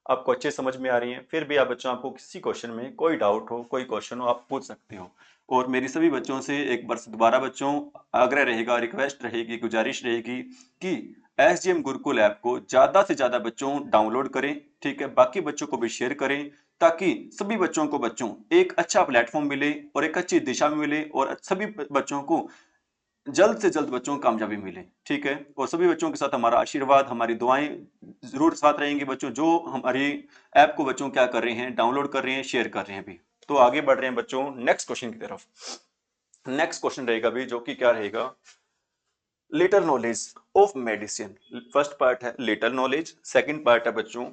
आपको अच्छे समझ में आ रही हैं। फिर भी आप बच्चों, आपको किसी क्वेश्चन में कोई डाउट हो, कोई क्वेश्चन हो, आप पूछ सकते हो। और मेरी सभी बच्चों से एक बार दोबारा बच्चों आग्रह रहेगा, रिक्वेस्ट रहेगी, गुजारिश रहेगी कि एसजीएम गुरुकुल ऐप को ज्यादा से ज्यादा बच्चों डाउनलोड करें, ठीक है। बाकी बच्चों को भी शेयर करें, ताकि सभी बच्चों को बच्चों एक अच्छा प्लेटफॉर्म मिले और एक अच्छी दिशा में मिले, और सभी बच्चों को जल्द से जल्द बच्चों को कामयाबी मिले, ठीक है। और सभी बच्चों के साथ हमारा आशीर्वाद, हमारी दुआएं जरूर साथ रहेंगी बच्चों, जो हमारी ऐप को बच्चों क्या कर रहे हैं, डाउनलोड कर रहे हैं, शेयर कर रहे हैं भी। तो आगे बढ़ रहे हैं बच्चों नेक्स्ट क्वेश्चन की तरफ। नेक्स्ट क्वेश्चन रहेगा भी, जो कि क्या रहेगा, little knowledge of medicine. First part है लिटल नॉलेज, सेकंड पार्ट है बच्चों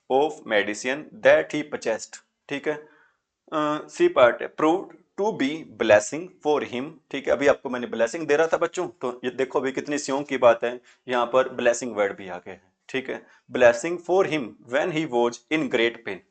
of medicine that he possessed, ठीक है। सी पार्ट है prove to be blessing for him, ठीक है। अभी आपको मैंने ब्लेसिंग दे रहा था बच्चों, तो ये देखो अभी कितनी सियों की बात है, यहाँ पर ब्लेसिंग वर्ड भी आ गए हैं, ठीक है। Blessing for him when he was in great pen,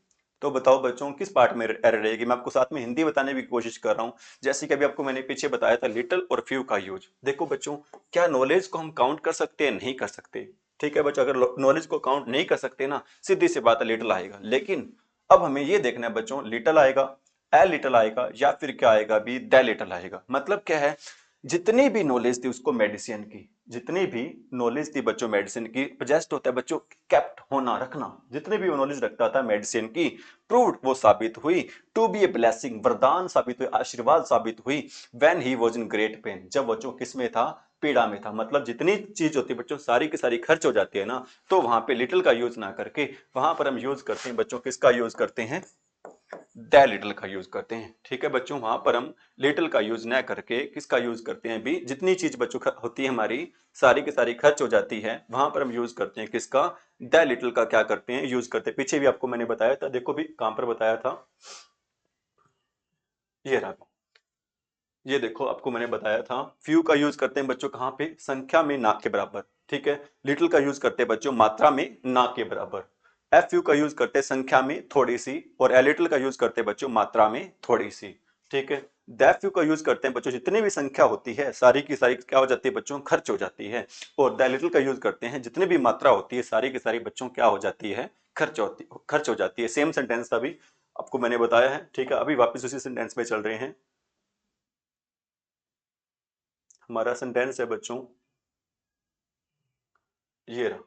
तो बताओ बच्चों किस पार्ट में एरर रहेगी। मैं आपको साथ में हिंदी बताने की कोशिश कर रहा हूँ। जैसे कि अभी आपको मैंने पीछे बताया था लिटिल और फ्यू का यूज। देखो बच्चों, क्या नॉलेज को हम काउंट कर सकते हैं? नहीं कर सकते। ठीक है बच्चों, अगर नॉलेज को काउंट नहीं कर सकते ना, सीधी सी बात है लिटिल आएगा। लेकिन अब हमें ये देखना है बच्चों, लिटिल आएगा, ए लिटिल आएगा, या फिर क्या आएगा भी, द लिटिल आएगा। मतलब क्या है, जितनी भी नॉलेज थी उसको मेडिसिन की, जितनी भी नॉलेज थी बच्चों मेडिसिन की, जस्ट होता है बच्चों केप्ट होना, रखना। जितनी भी वो नॉलेज रखता था मेडिसिन की, प्रूव्ड, वो साबित हुई, टू बी ए ब्लेसिंग, वरदान साबित हुई, आशीर्वाद साबित हुई, when he was in great pen, जब बच्चों किस में था, पीड़ा में था। मतलब जितनी चीज होती है बच्चों सारी की सारी खर्च हो जाती है ना, तो वहां पे लिटिल का यूज ना करके वहां पर हम यूज करते हैं बच्चों, किसका यूज करते हैं, द लिटिल का यूज करते हैं। ठीक है बच्चों, वहां पर हम लिटिल का यूज न करके किसका यूज करते हैं भी, जितनी चीज बच्चों होती है हमारी सारी की सारी खर्च हो जाती है, वहां पर हम यूज करते हैं किसका, द लिटिल का क्या करते हैं, यूज करते हैं। पीछे भी आपको मैंने बताया था, देखो भी कहां पर बताया था, ये रहा। ये देखो आपको मैंने बताया था, फ्यू का यूज करते हैं बच्चों कहां पे, संख्या में ना के बराबर। ठीक है, लिटिल का यूज करते हैं बच्चों मात्रा में ना के बराबर। एफ यू का यूज करते हैं संख्या में थोड़ी सी, और ए लिटिल का यूज करते हैं बच्चों मात्रा में थोड़ी सी। ठीक है, दैफ यू का यूज करते हैं बच्चों जितनी भी संख्या होती है सारी की सारी क्या हो जाती है बच्चों, खर्च हो जाती है। और द लिटिल का यूज करते हैं जितनी भी मात्रा होती है सारी की सारी बच्चों क्या हो जाती है, खर्च हो जाती है। सेम सेंटेंस था अभी आपको मैंने बताया है। ठीक है, अभी वापस उसी सेंटेंस में चल रहे हैं। हमारा सेंटेंस है बच्चों ये रहा।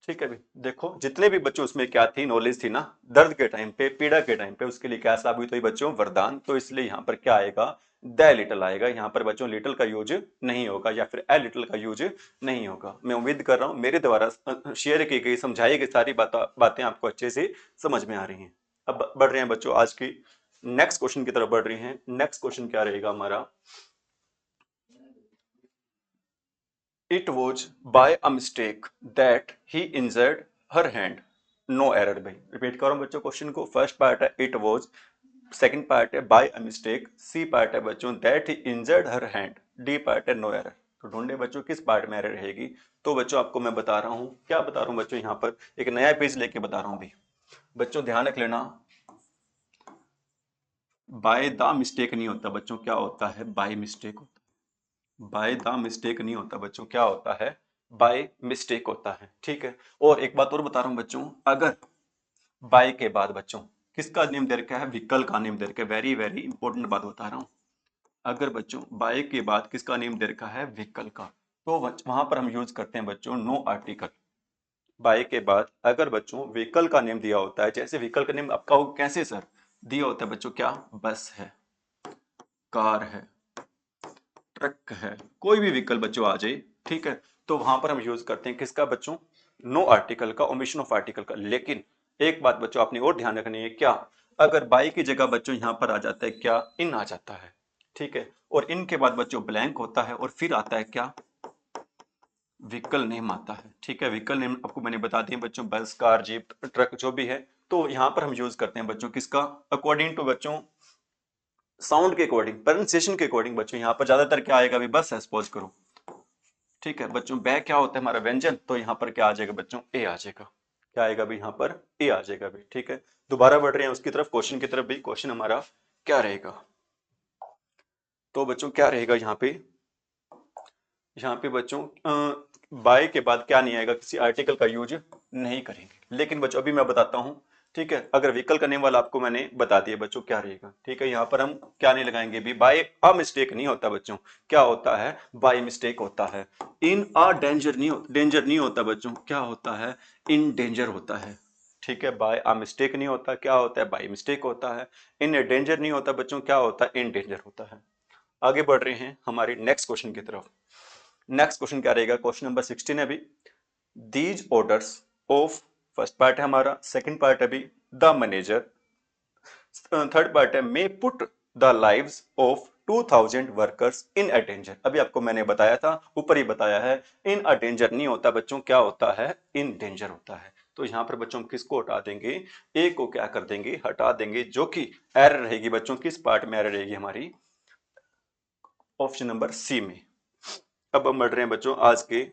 ठीक है भी, देखो जितने भी बच्चों उसमें क्या थी, नॉलेज थी ना, दर्द के टाइम पे, पीड़ा के टाइम पे, उसके लिए क्या साबित हुई बच्चों, वरदान। तो इसलिए यहाँ पर क्या आएगा, द लिटिल आएगा। यहाँ पर बच्चों लिटिल का यूज नहीं होगा, या फिर ए लिटिल का यूज नहीं होगा। मैं उम्मीद कर रहा हूँ मेरे द्वारा शेयर की गई, समझाई गई सारी बातें आपको अच्छे से समझ में आ रही हैं। अब बढ़ रहे हैं बच्चों आज की नेक्स्ट क्वेश्चन की तरफ बढ़ रही हैं। नेक्स्ट क्वेश्चन क्या रहेगा हमारा, It was by a mistake that he injured her hand. No error भाई, रिपीट करो बच्चों क्वेश्चन को। फर्स्ट पार्ट है इट वॉज, सेकंड पार्ट है by a mistake, C part है बच्चों that he injured her hand, D part है नो एरर। तो ढूंढे बच्चों किस पार्ट में एरर रहेगी। तो बच्चों आपको मैं बता रहा हूँ, क्या बता रहा हूँ बच्चों, यहाँ पर एक नया पेज लेके बता रहा हूँ भी। बच्चों ध्यान रख लेना, बाय द मिस्टेक नहीं होता बच्चों, क्या होता है, बाय मिस्टेक होता है। बाय द मिस्टेक नहीं होता बच्चों, क्या होता है, बाय मिस्टेक होता है। ठीक है, और एक बात और बता रहा हूं बच्चों, अगर बाय के बाद बच्चों किसका नेम दे रखा है, व्हीकल का नेम दे रखा है। वेरी वेरी इंपॉर्टेंट बात बता रहा हूं, अगर बच्चों बाय के बाद किसका नेम दे रखा है, व्हीकल का, तो वहां पर हम यूज करते हैं बच्चों नो आर्टिकल। बाय के बाद अगर बच्चों व्हीकल का नेम दिया होता है, जैसे व्हीकल का नेम आपका कैसे सर दिया होता है बच्चों, क्या, बस है, कार है, ट्रक है, कोई भी व्हीकल बच्चों आ जाए। ठीक है, तो वहां पर हम यूज करते हैं किसका बच्चों, नो आर्टिकल का, ओमिशन ऑफ आर्टिकल का। लेकिन एक बात बच्चों आपने और ध्यान रखनी है, क्या, अगर बाई की जगह बच्चों यहां पर आ जाता है क्या, इन आ जाता है। ठीक है, और इन के बाद बच्चों ब्लैंक होता है, और फिर आता है क्या, व्हीकल नेम आता है। ठीक है, व्हीकल नेम आपको मैंने बता दिया बच्चों, बस, कार, जीप, ट्रक जो भी है। तो यहां पर हम यूज करते हैं बच्चों किसका, अकॉर्डिंग टू बच्चों साउंड के अकॉर्डिंग, प्रोनाउंसिएशन के अकॉर्डिंग बच्चों यहाँ पर ज्यादातर क्या आएगा अभी, बस है सपोज करो। ठीक है बच्चों, बै क्या होता है हमारा व्यंजन, तो यहाँ पर क्या आ जाएगा बच्चों, ए आ जाएगा। क्या आएगा भी यहाँ पर, ए आ जाएगा भी। ठीक है, दोबारा बढ़ रहे हैं उसकी तरफ, क्वेश्चन की तरफ भी। क्वेश्चन हमारा क्या रहेगा, तो बच्चों क्या रहेगा यहाँ पे, यहाँ पे बच्चों बाय के बाद क्या नहीं आएगा, किसी आर्टिकल का यूज नहीं करेंगे। लेकिन बच्चों अभी मैं बताता हूँ। ठीक है, अगर व्हीकल का नेम वाला आपको मैंने बता दिया बच्चों क्या रहेगा। ठीक है, यहाँ पर हम क्या नहीं लगाएंगे भी, बाय अ मिस्टेक नहीं होता बच्चों, क्या होता है, बाय मिस्टेक होता है। इन अ डेंजर नहीं डेंजर नहीं होता बच्चों, क्या होता है, इन डेंजर होता है। ठीक है, बाय अ मिस्टेक नहीं होता, क्या होता है, बाय मिस्टेक होता है। इन डेंजर नहीं होता बच्चों, क्या होता है, इन डेंजर होता है। आगे बढ़ रहे हैं हमारे नेक्स्ट क्वेश्चन की तरफ। नेक्स्ट क्वेश्चन क्या रहेगा, क्वेश्चन नंबर 16 है अभी। These orders of, first part है हमारा, सेकंड पार्ट है अभी द मैनेजर, थर्ड पार्ट है मे put the lives of 2000 workers in a danger. अभी आपको मैंने बताया था, ऊपर ही बताया है, इन अ डेंजर नहीं होता बच्चों, क्या होता है, इन डेंजर होता है। तो यहां पर बच्चों हम किसको हटा देंगे, ए को क्या कर देंगे, हटा देंगे, जो कि एरर रहेगी बच्चों, किस पार्ट में एरर रहेगी हमारी, ऑप्शन नंबर सी में। अब हम बढ़ रहे हैं बच्चों आज के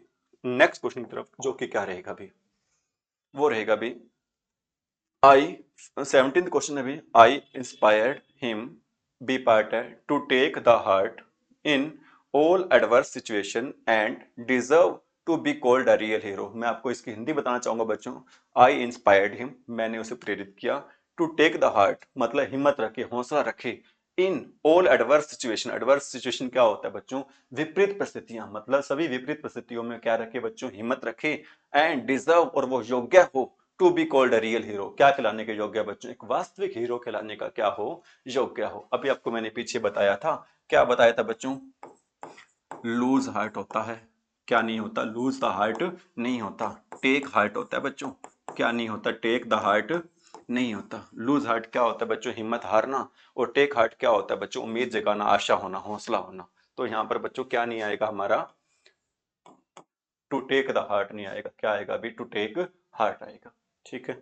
नेक्स्ट क्वेश्चन की तरफ, जो कि क्या रहेगा भी, वो रहेगा भी आई 17th क्वेश्चन है भी, I inspired him B part है to take the heart in all adverse situation and deserve to be called a real hero. मैं आपको इसकी हिंदी बताना चाहूंगा बच्चों। आई इंस्पायर्ड हिम, मैंने उसे प्रेरित किया, टू टेक द हार्ट मतलब हिम्मत रखे, हौसला रखे, इन all adverse situation, adverse situation क्या होता है बच्चों, विपरीत परिस्थितियां, मतलब सभी विपरीत परिस्थितियों में क्या रखे बच्चों, हिम्मत रखे, एंड डिजर्व और वो योग्य हो, to be called a real hero, क्या कहलाने के योग्य बच्चों, एक वास्तविक हीरो कहलाने का क्या हो, योग्य हो। अभी आपको मैंने पीछे बताया था, क्या बताया था बच्चों, लूज हार्ट होता है, क्या नहीं होता, लूज द हार्ट नहीं होता, टेक हार्ट होता है बच्चों, क्या नहीं होता, टेक द हार्ट नहीं होता। लूज हार्ट क्या होता है बच्चों, हिम्मत हारना, और टेक हार्ट क्या होता है बच्चों, उम्मीद जगाना, आशा होना, हौसला होना। तो यहाँ पर बच्चों क्या नहीं आएगा हमारा, टू टेक द हार्ट नहीं आएगा, क्या आएगा अभी, टू टेक हार्ट आएगा। ठीक है,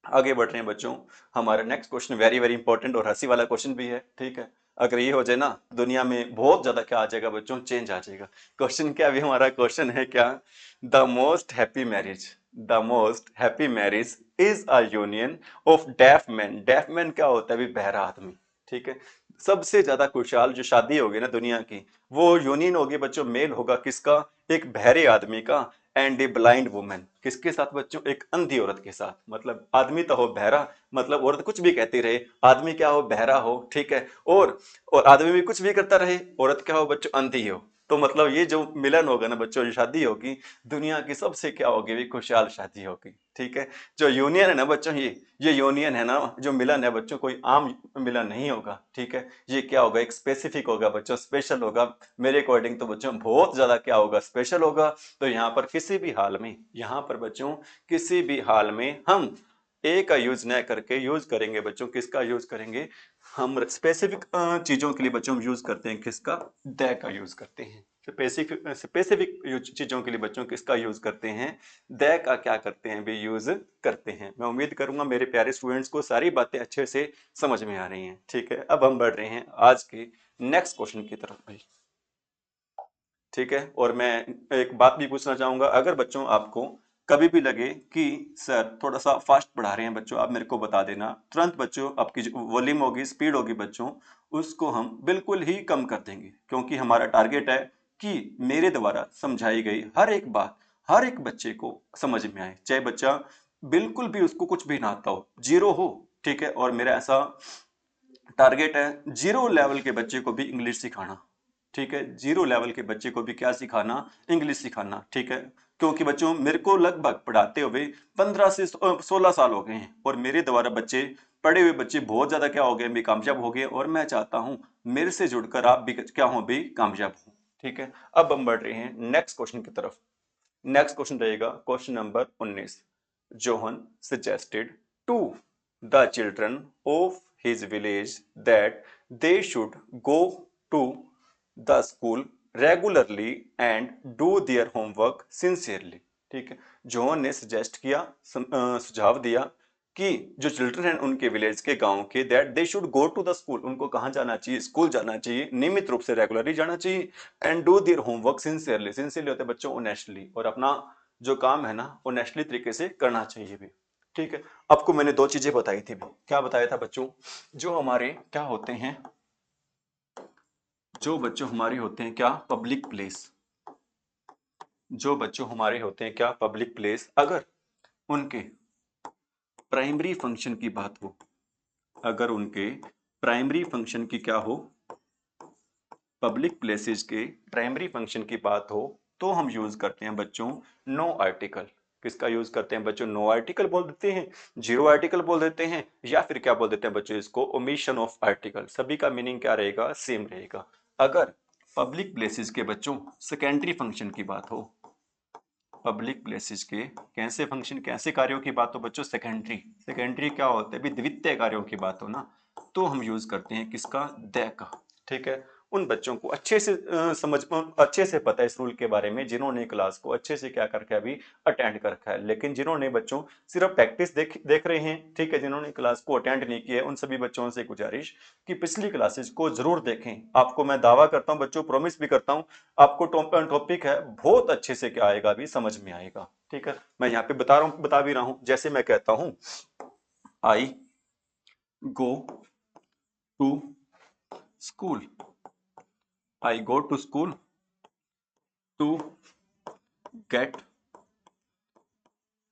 आगे बढ़ रहे हैं बच्चों। हमारा next question very very important और हंसी वाला क्वेश्चन भी है। ठीक है, अगर ये हो जाए ना, दुनिया में बहुत ज्यादा क्या आ जाएगा बच्चों, चेंज आ जाएगा। क्वेश्चन क्या, अभी हमारा क्वेश्चन है क्या, the most happy marriage, the most happy marriage is a union of deaf man. Deaf man क्या होता है, अभी बहरा आदमी। ठीक है, सबसे ज्यादा खुशहाल जो शादी होगी ना दुनिया की, वो यूनियन होगी बच्चों, मेल होगा किसका, एक बहरे आदमी का, एंड ए ब्लाइंड वुमेन, किसके साथ बच्चों, एक अंधी औरत के साथ। मतलब आदमी तो हो बहरा, मतलब औरत कुछ भी कहती रहे, आदमी क्या हो, बहरा हो। ठीक है, और आदमी भी कुछ भी करता रहे, औरत क्या हो बच्चों, अंधी हो। तो मतलब ये जो मिलन होगा ना बच्चों, जो शादी होगी, दुनिया की सबसे क्या होगी भी, खुशहाल शादी होगी। ठीक है, जो यूनियन है ना बच्चों, ये यूनियन है ना, जो मिलन है बच्चों, कोई आम मिलन नहीं होगा। ठीक है, ये क्या होगा, एक स्पेसिफिक होगा बच्चों, स्पेशल होगा। मेरे अकॉर्डिंग तो बच्चों बहुत ज्यादा क्या होगा, स्पेशल होगा। तो यहाँ पर किसी भी हाल में, यहाँ पर बच्चों किसी भी हाल में हम ए का यूज न करके यूज करेंगे बच्चों, किसका यूज करेंगे, हम स्पेसिफिक चीजों के लिए बच्चों हम यूज करते हैं किसका, द का यूज करते हैं। स्पेसिफिक स्पेसिफिक चीजों के लिए बच्चों किसका यूज करते हैं, द का क्या करते हैं भी, यूज करते हैं। मैं उम्मीद करूंगा मेरे प्यारे स्टूडेंट्स को सारी बातें अच्छे से समझ में आ रही हैं। ठीक है, अब हम बढ़ रहे हैं आज के नेक्स्ट क्वेश्चन की तरफ भाई। ठीक है, और मैं एक बात भी पूछना चाहूंगा, अगर बच्चों आपको कभी भी लगे कि सर थोड़ा सा फास्ट पढ़ा रहे हैं बच्चों, आप मेरे को बता देना तुरंत बच्चों। आपकी जो वॉल्यूम होगी, स्पीड होगी बच्चों, उसको हम बिल्कुल ही कम कर देंगे, क्योंकि हमारा टारगेट है कि मेरे द्वारा समझाई गई हर एक बात हर एक बच्चे को समझ में आए, चाहे बच्चा बिल्कुल भी उसको कुछ भी ना आता हो, जीरो हो। ठीक है, और मेरा ऐसा टारगेट है जीरो लेवल के बच्चे को भी इंग्लिश सिखाना। ठीक है, जीरो लेवल के बच्चे को भी क्या सिखाना, इंग्लिश सिखाना। ठीक है, क्योंकि बच्चों मेरे को लगभग पढ़ाते हुए 15 से 16 साल हो गए हैं, और मेरे द्वारा बच्चे, पढ़े हुए बच्चे बहुत ज्यादा क्या हो गए भी, कामयाब हो गए, और मैं चाहता हूं मेरे से जुड़कर आप भी क्या हो भी, कामयाब हो। ठीक है, अब हम बढ़ रहे हैं नेक्स्ट क्वेश्चन की तरफ। नेक्स्ट क्वेश्चन रहेगा question number 19। Johan suggested to the children of his village that they should go to the school regularly and do their homework sincerely। ठीक है, जोहन ने सजेस्ट किया, सुझाव दिया कि जो चिल्ड्रन हैं उनके विलेज के, गांव के, that they should go to the school, उनको कहाँ जाना चाहिए, स्कूल जाना चाहिए, नियमित रूप से, रेगुलरली जाना चाहिए, and do their homework sincerely, sincerely होते हैं बच्चों ऑनेस्टली, और अपना जो काम है ना ऑनेस्टली तरीके से करना चाहिए भी। ठीक है, आपको मैंने दो चीजें बताई थी भी, क्या बताया था बच्चों, जो हमारे क्या होते हैं, जो बच्चों हमारे होते हैं क्या, पब्लिक प्लेस, जो बच्चों हमारे होते हैं क्या, पब्लिक प्लेस, अगर उनके प्राइमरी फंक्शन की बात हो, अगर उनके प्राइमरी फंक्शन की क्या हो, पब्लिक प्लेसेस के प्राइमरी फंक्शन की बात हो, तो हम यूज करते हैं बच्चों नो आर्टिकल। किसका यूज करते हैं बच्चों, नो आर्टिकल बोल देते हैं, जीरो आर्टिकल बोल देते हैं, या फिर क्या बोल देते हैं बच्चों, इसको ओमिशन ऑफ आर्टिकल। सभी का मीनिंग क्या रहेगा, सेम रहेगा। अगर पब्लिक प्लेसेस के बच्चों सेकेंडरी फंक्शन की बात हो, पब्लिक प्लेसेस के कैसे फंक्शन, कैसे कार्यों की बात हो बच्चों, सेकेंडरी, सेकेंडरी क्या होता है भी, द्वितीय कार्यों की बात हो ना, तो हम यूज करते हैं किसका, द का। ठीक है, उन बच्चों को अच्छे से अच्छे से पता है इस रूल के बारे में, जिन्होंने क्लास को अच्छे से क्या कर रखा है अभी, अटेंड कर रखा है। लेकिन जिन्होंने बच्चों सिर्फ प्रैक्टिस देख रहे हैं, ठीक है, जिन्होंने क्लास को अटेंड नहीं किया है, उन सभी बच्चों से गुजारिश कि पिछली क्लासेस को जरूर देखें। आपको मैं दावा करता हूं बच्चों, प्रॉमिस भी करता हूं, आपको टॉपिक है बहुत अच्छे से क्या आएगा भी, समझ में आएगा। ठीक है, मैं यहाँ पे बता भी रहा हूं, जैसे मैं कहता हूं I go to school, I go to school to get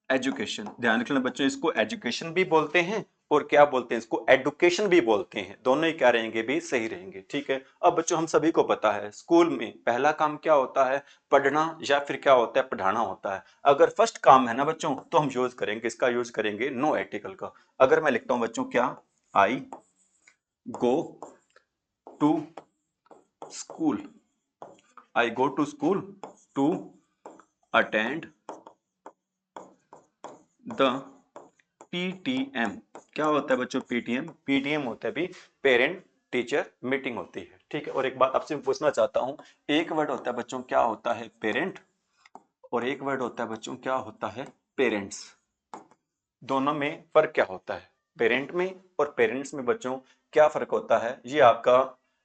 education. ध्यान रखना बच्चों, इसको एजुकेशन भी बोलते हैं और क्या बोलते हैं, इसको एडुकेशन भी बोलते हैं। दोनों ही क्या रहेंगे भी, सही रहेंगे। ठीक है। अब बच्चों हम सभी को पता है स्कूल में पहला काम क्या होता है, पढ़ना या फिर क्या होता है, पढ़ाना होता है। अगर फर्स्ट काम है ना बच्चों, तो हम यूज करेंगे, इसका यूज करेंगे नो आर्टिकल का। अगर मैं लिखता हूं बच्चों क्या, I go to school, I go to school to attend the PTM. क्या होता है बच्चों पीटीएम? पीटीएम होता है भी पेरेंट टीचर मीटिंग होती है। ठीक है। और एक बात आपसे पूछना चाहता हूं, एक वर्ड होता है बच्चों क्या होता है, पेरेंट, और एक वर्ड होता है बच्चों क्या होता है, पेरेंट्स। दोनों में फर्क क्या होता है, पेरेंट में और पेरेंट्स में बच्चों क्या फर्क होता है, ये आपका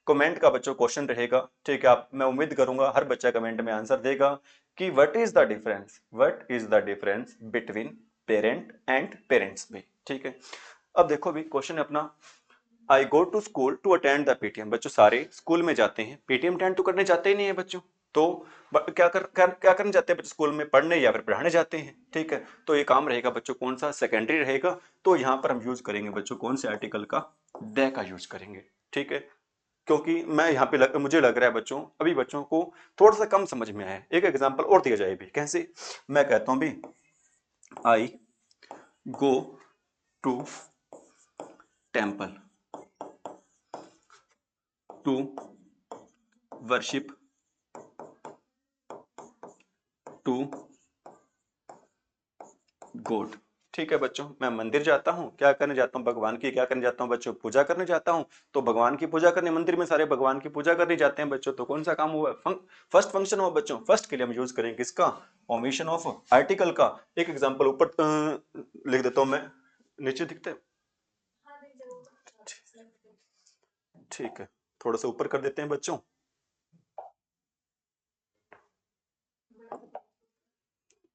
कमेंट का बच्चों क्वेश्चन रहेगा। ठीक है। आप, मैं उम्मीद करूंगा हर बच्चा कमेंट में आंसर देगा कि what is the difference, what is the difference between parent and parents में। ठीक है। अब देखो भी क्वेश्चन अपना, I go to school to attend the PTM. बच्चों सारे स्कूल में जाते हैं, पीटीएम अटेंड तो करने जाते ही नहीं है बच्चों। तो क्या करने जाते हैं बच्चों, स्कूल में पढ़ने या फिर पढ़ाने जाते हैं। ठीक है। तो ये काम रहेगा बच्चों कौन सा, सेकेंडरी रहेगा। तो यहां पर हम यूज करेंगे बच्चों कौन से आर्टिकल का, द का यूज करेंगे। ठीक है। क्योंकि मैं यहाँ पे मुझे लग रहा है बच्चों अभी बच्चों को थोड़ा सा कम समझ में आया। एक एग्जांपल और दिया जाए भी, कैसे, मैं कहता हूं भी I go to temple to worship to God. ठीक है बच्चों, मैं मंदिर जाता हूँ, क्या करने जाता हूँ, भगवान की क्या करने जाता हूँ बच्चों, पूजा करने जाता हूँ। तो भगवान की पूजा करने, मंदिर में सारे भगवान की पूजा करने जाते हैं बच्चों। तो कौन सा काम हुआ, फर्स्ट फंक्शन हुआ बच्चों। फर्स्ट के लिए हम यूज करेंगे किसका, ओमिशन ऑफ आर्टिकल का। एक एग्जांपल ऊपर लिख देता हूं मैं, नीचे दिखते हैं, ठीक है, थोड़ा सा ऊपर कर देते हैं बच्चों।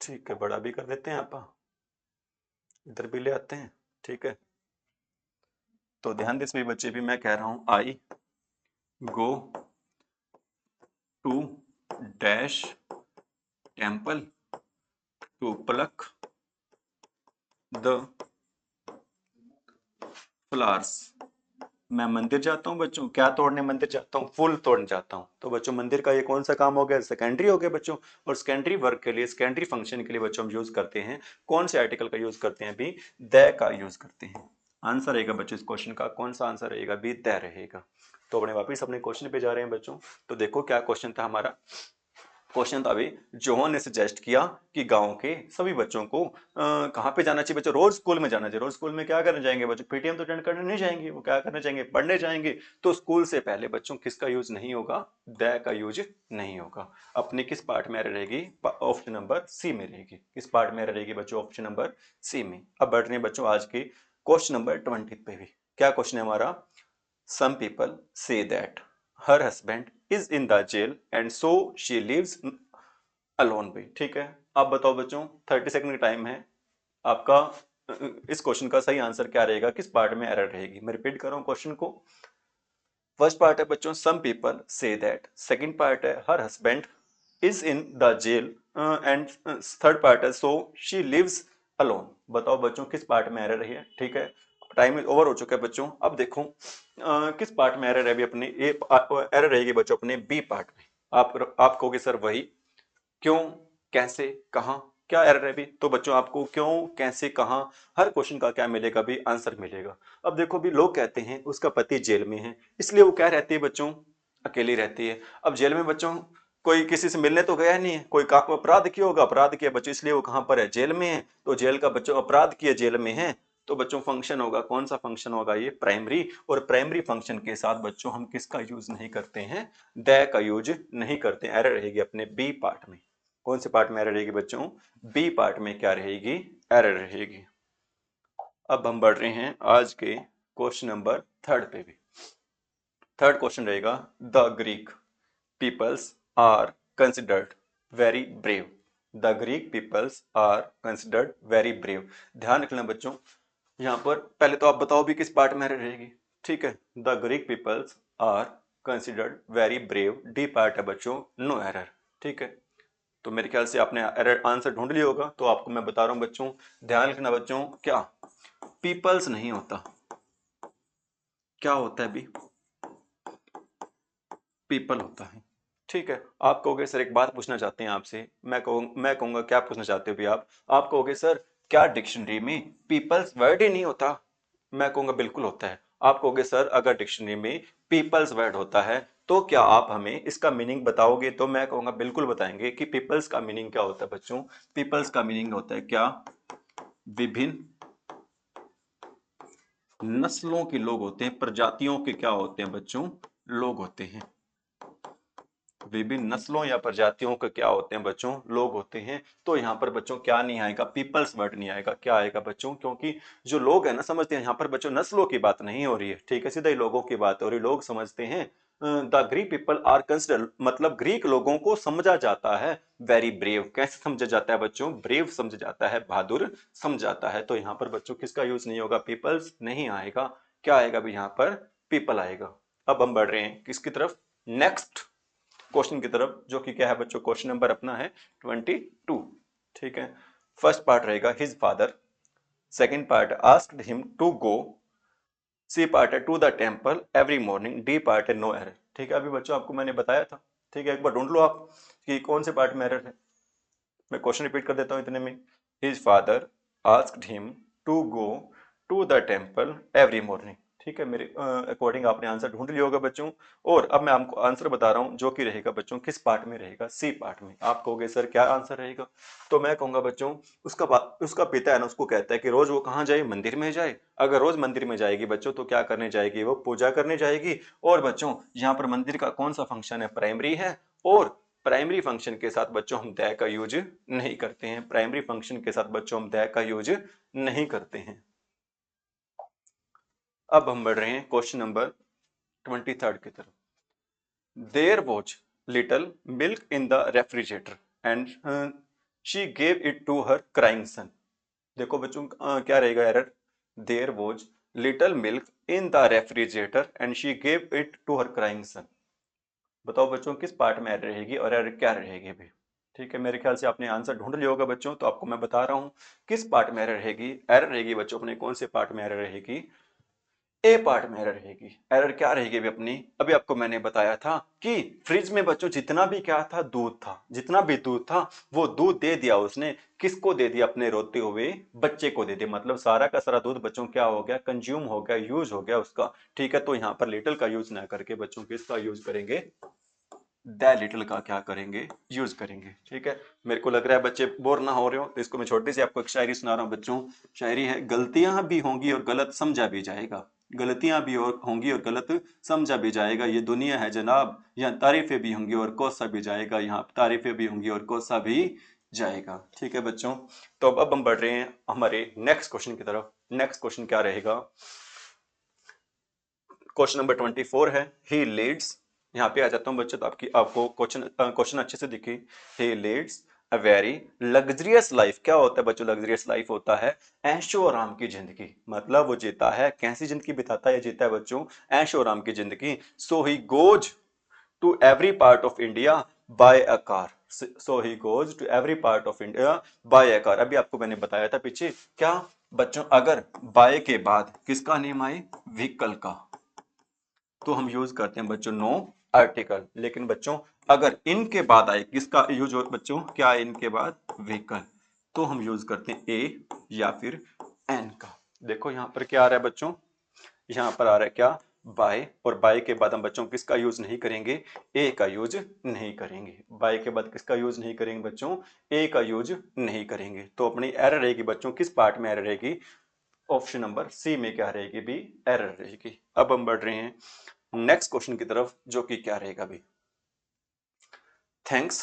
ठीक है, बड़ा भी कर देते हैं, आप इधर भी ले आते हैं। ठीक है। तो ध्यान दे इसमें बच्चे भी, मैं कह रहा हूं I go to dash temple to pluck the flowers. मैं मंदिर जाता हूँ बच्चों, क्या तोड़ने मंदिर जाता हूँ, फूल तोड़ने जाता हूँ। तो बच्चों मंदिर का ये कौन सा काम हो गया, सेकेंडरी हो गया बच्चों। और सेकेंडरी वर्क के लिए, सेकेंडरी फंक्शन के लिए बच्चों हम यूज करते हैं कौन से आर्टिकल का यूज करते हैं भी, द का यूज करते हैं। आंसर रहेगा बच्चों इस क्वेश्चन का कौन सा आंसर रहेगा भी, द रहेगा। तो अपने वापिस अपने क्वेश्चन पे जा रहे हैं बच्चों। तो देखो क्या क्वेश्चन था हमारा, क्वेश्चन था अभी, जोहन ने सजेस्ट किया कि गांव के सभी बच्चों को कहाँ पे जाना चाहिए बच्चों, रोज स्कूल में जाना चाहिए। रोज स्कूल में क्या करने जाएंगे बच्चों, पीटीएम तो अटेंड करने नहीं जाएंगे, वो क्या करने जाएंगे, पढ़ने जाएंगे। तो स्कूल से पहले बच्चों किसका यूज नहीं होगा, द का यूज नहीं होगा। अपने किस पार्ट में रहेगी, ऑप्शन नंबर सी में रहेगी। किस पार्ट में रहेगी बच्चों, ऑप्शन नंबर सी में। अब बढ़ रहे हैं बच्चों आज के क्वेश्चन नंबर 20 पे भी। क्या क्वेश्चन है हमारा, some people say that her husband is in the jail and so she lives alone भी। ठीक है। आप बताओ बच्चों, 30 सेकंड का टाइम है आपका। इस क्वेश्चन का सही आंसर क्या रहेगा, किस पार्ट में एरर रहेगी। मैं रिपीट कर रहा हूं क्वेश्चन को। फर्स्ट पार्ट है बच्चों some people say that, second part है her husband is in the jail, and third part है सो शी लिव्स अलोन। बताओ बच्चों किस पार्ट में एरर है। ठीक है। टाइम ओवर हो चुका है बच्चों। अब देखो किस पार्ट में एरर है अभी, अपने ए एरर रहेगी बच्चों अपने बी पार्ट में। आप कहोगे सर वही, क्यों, कैसे, कहां, क्या एरर है भी। तो बच्चों आपको क्यों, कैसे, कहां, हर क्वेश्चन का क्या मिलेगा भी, आंसर मिलेगा। अब देखो भी, लोग कहते हैं उसका पति जेल में है, इसलिए वो क्या रहती है बच्चों, अकेली रहती है। अब जेल में बच्चों कोई किसी से मिलने तो गया नहीं है, कोई अपराध किया होगा, अपराध किया बच्चों, इसलिए वो कहां पर है, जेल में है। तो जेल का बच्चों अपराध किया, जेल में है। तो बच्चों फंक्शन होगा, कौन सा फंक्शन होगा ये, प्राइमरी। और प्राइमरी फंक्शन के साथ बच्चों हम किसका यूज नहीं करते हैं, द का यूज नहीं करते। एरर रहेगी अपने बी पार्ट में। कौन से पार्ट में एरर रहेगी बच्चों, बी पार्ट में क्या रहेगी, एरर रहेगी। अब हम बढ़ रहे हैं आज के क्वेश्चन नंबर 3 पे भी। थर्ड क्वेश्चन रहेगा, the Greek peoples are considered very brave. The Greek peoples are considered very brave. ध्यान रखना बच्चों, यहाँ पर पहले तो आप बताओ भी किस पार्ट में एरर रहेगी। ठीक है, the Greek peoples are considered very brave, D part है बच्चों नो एरर। ठीक है, तो मेरे ख्याल से आपने एरर आंसर ढूंढ लिया होगा, तो आपको मैं बता रहा हूँ बच्चों, ध्यान रखना बच्चों, क्या पीपल्स नहीं होता, क्या होता है भी, पीपल होता है। ठीक है, आप कहोगे सर एक बात पूछना चाहते हैं आपसे, मैं कहूंगा क्या पूछना चाहते हो भी आप कहोगे सर क्या डिक्शनरी में पीपल्स वर्ड ही नहीं होता। मैं कहूंगा बिल्कुल होता है। आप कहोगे सर अगर डिक्शनरी में पीपल्स वर्ड होता है तो क्या आप हमें इसका मीनिंग बताओगे, तो मैं कहूंगा बिल्कुल बताएंगे कि पीपल्स का मीनिंग क्या होता है बच्चों। पीपल्स का मीनिंग होता है क्या, विभिन्न नस्लों के लोग होते हैं, प्रजातियों के क्या होते हैं बच्चों, लोग होते हैं। विभिन्न नस्लों या प्रजातियों के क्या होते हैं बच्चों, लोग होते हैं। तो यहाँ पर बच्चों क्या नहीं आएगा, पीपल्स वर्ड नहीं आएगा, क्या आएगा बच्चों, क्योंकि जो लोग हैं ना समझते हैं यहाँ पर बच्चों नस्लों की बात नहीं हो रही है। ठीक है, सीधा ही लोगों की बात हो रही है। लोग समझते हैं the Greek people are consider, मतलब ग्रीक लोगों को समझा जाता है वेरी ब्रेव। कैसे समझा जाता है बच्चों, ब्रेव समझा जाता है, बहादुर समझा जाता है। तो यहाँ पर बच्चों किसका यूज नहीं होगा, पीपल्स नहीं आएगा, क्या आएगा भी यहाँ पर, पीपल आएगा। अब हम बढ़ रहे हैं किसकी तरफ, नेक्स्ट क्वेश्चन की तरफ, जो कि क्या है बच्चों, क्वेश्चन नंबर अपना है 22। ठीक है, फर्स्ट पार्ट रहेगा his father, second part asked him to go, C part है to the temple every morning, D part है नो एरर। ठीक है, अभी बच्चों आपको मैंने बताया था। ठीक है, एक बार ढूंढ लो आप कि कौन से पार्ट में एरर है। मैं क्वेश्चन रिपीट कर देता हूं इतने में, his father asked him to go to the temple every morning. ठीक है, मेरे अकॉर्डिंग आपने आंसर ढूंढ लिया होगा बच्चों। और अब मैं आपको आंसर बता रहा हूं जो कि रहेगा बच्चों किस पार्ट में रहेगा, सी पार्ट में। आप कहोगे सर क्या आंसर रहेगा, तो मैं कहूंगा बच्चों उसका पिता है ना उसको कहता है कि रोज वो कहाँ जाए, मंदिर में जाए। अगर रोज मंदिर में जाएगी बच्चों तो क्या करने जाएगी, वो पूजा करने जाएगी। और बच्चों यहाँ पर मंदिर का कौन सा फंक्शन है, प्राइमरी है। और प्राइमरी फंक्शन के साथ बच्चों हम दैय का यूज नहीं करते हैं, प्राइमरी फंक्शन के साथ बच्चों हम दैय का यूज नहीं करते हैं। अब हम बढ़ रहे हैं क्वेश्चन नंबर 23 की तरफ। There was little milk in the refrigerator and she gave it to her crying son. देखो बच्चों क्या रहेगा error, there was little milk in the refrigerator and she gave it to her crying son. बताओ बच्चों किस पार्ट में एरर रहेगी और एरर क्या रहेगी भी। ठीक है, मेरे ख्याल से आपने आंसर ढूंढ लिया होगा बच्चों, तो आपको मैं बता रहा हूं किस पार्ट में एरर रहेगी। एरर रहेगी बच्चों अपने कौन से पार्ट में एरर रहेगी, ए पार्ट में एरर रहेगी। एरर क्या रहेगी भी अपनी, अभी आपको मैंने बताया था कि फ्रिज में बच्चों जितना भी क्या था, दूध था, जितना भी दूध था वो दूध दे दिया उसने, किसको दे दिया, अपने रोते हुए बच्चे को दे दिया। मतलब सारा का सारा दूध बच्चों क्या हो गया, कंज्यूम हो गया, यूज हो गया उसका। ठीक है, तो यहाँ पर लिटिल का यूज ना करके बच्चों किसका यूज करेंगे, द लिटिल का क्या करेंगे, यूज करेंगे। ठीक है, मेरे को लग रहा है बच्चे बोर ना हो रहे हो, तो इसको मैं छोटी सी आपको एक शायरी सुना रहा हूँ बच्चों। शायरी है, गलतियां भी होंगी और गलत समझा भी जाएगा, गलतियां भी होंगी और गलत समझा भी जाएगा, ये दुनिया है जनाब, यहाँ तारीफें भी होंगी और कोसा भी जाएगा, यहाँ तारीफें भी होंगी और कोसा भी जाएगा। ठीक है बच्चों, तो अब हम बढ़ रहे हैं हमारे नेक्स्ट क्वेश्चन की तरफ। नेक्स्ट क्वेश्चन क्या रहेगा, क्वेश्चन नंबर 24 है, ही लीड्स, यहाँ पे आ जाता हूँ बच्चों, तो आपको क्वेश्चन क्वेश्चन अच्छे से दिखे। He leads a very luxurious life, क्या होता है बच्चों, लग्जरियस लाइफ होता है ऐशो आराम की जिंदगी। मतलब वो जीता है, कैसी जिंदगी बिताता है, जीता है बच्चों ऐशो आराम की जिंदगी। So he goes to every part of India by a car, so he goes to every part of India by a car. अभी आपको मैंने बताया था पीछे, क्या बच्चों अगर बाय के बाद किसका नेम आए, व्हीकल का, तो हम यूज करते हैं बच्चों नो आर्टिकल। लेकिन बच्चों अगर इनके बाद आए, किसका यूज हो बच्चों, क्या है इनके बाद, व्हीकल, तो हम यूज करते हैं ए या फिर एन का। देखो यहां पर क्या आ रहा है बच्चों, यहां पर आ रहा है क्या, बाय, और बाय के बाद हम बच्चों किसका यूज नहीं करेंगे, ए का यूज नहीं करेंगे। बाय के बाद किसका यूज नहीं करेंगे बच्चों, ए का यूज नहीं करेंगे। तो अपनी एरर रहेगी बच्चों किस पार्ट में एरर रहेगी, ऑप्शन नंबर सी में क्या रहेगी भी, एरर रहेगी। अब हम बढ़ रहे हैं नेक्स्ट क्वेश्चन की तरफ, जो कि क्या रहेगा भी, thanks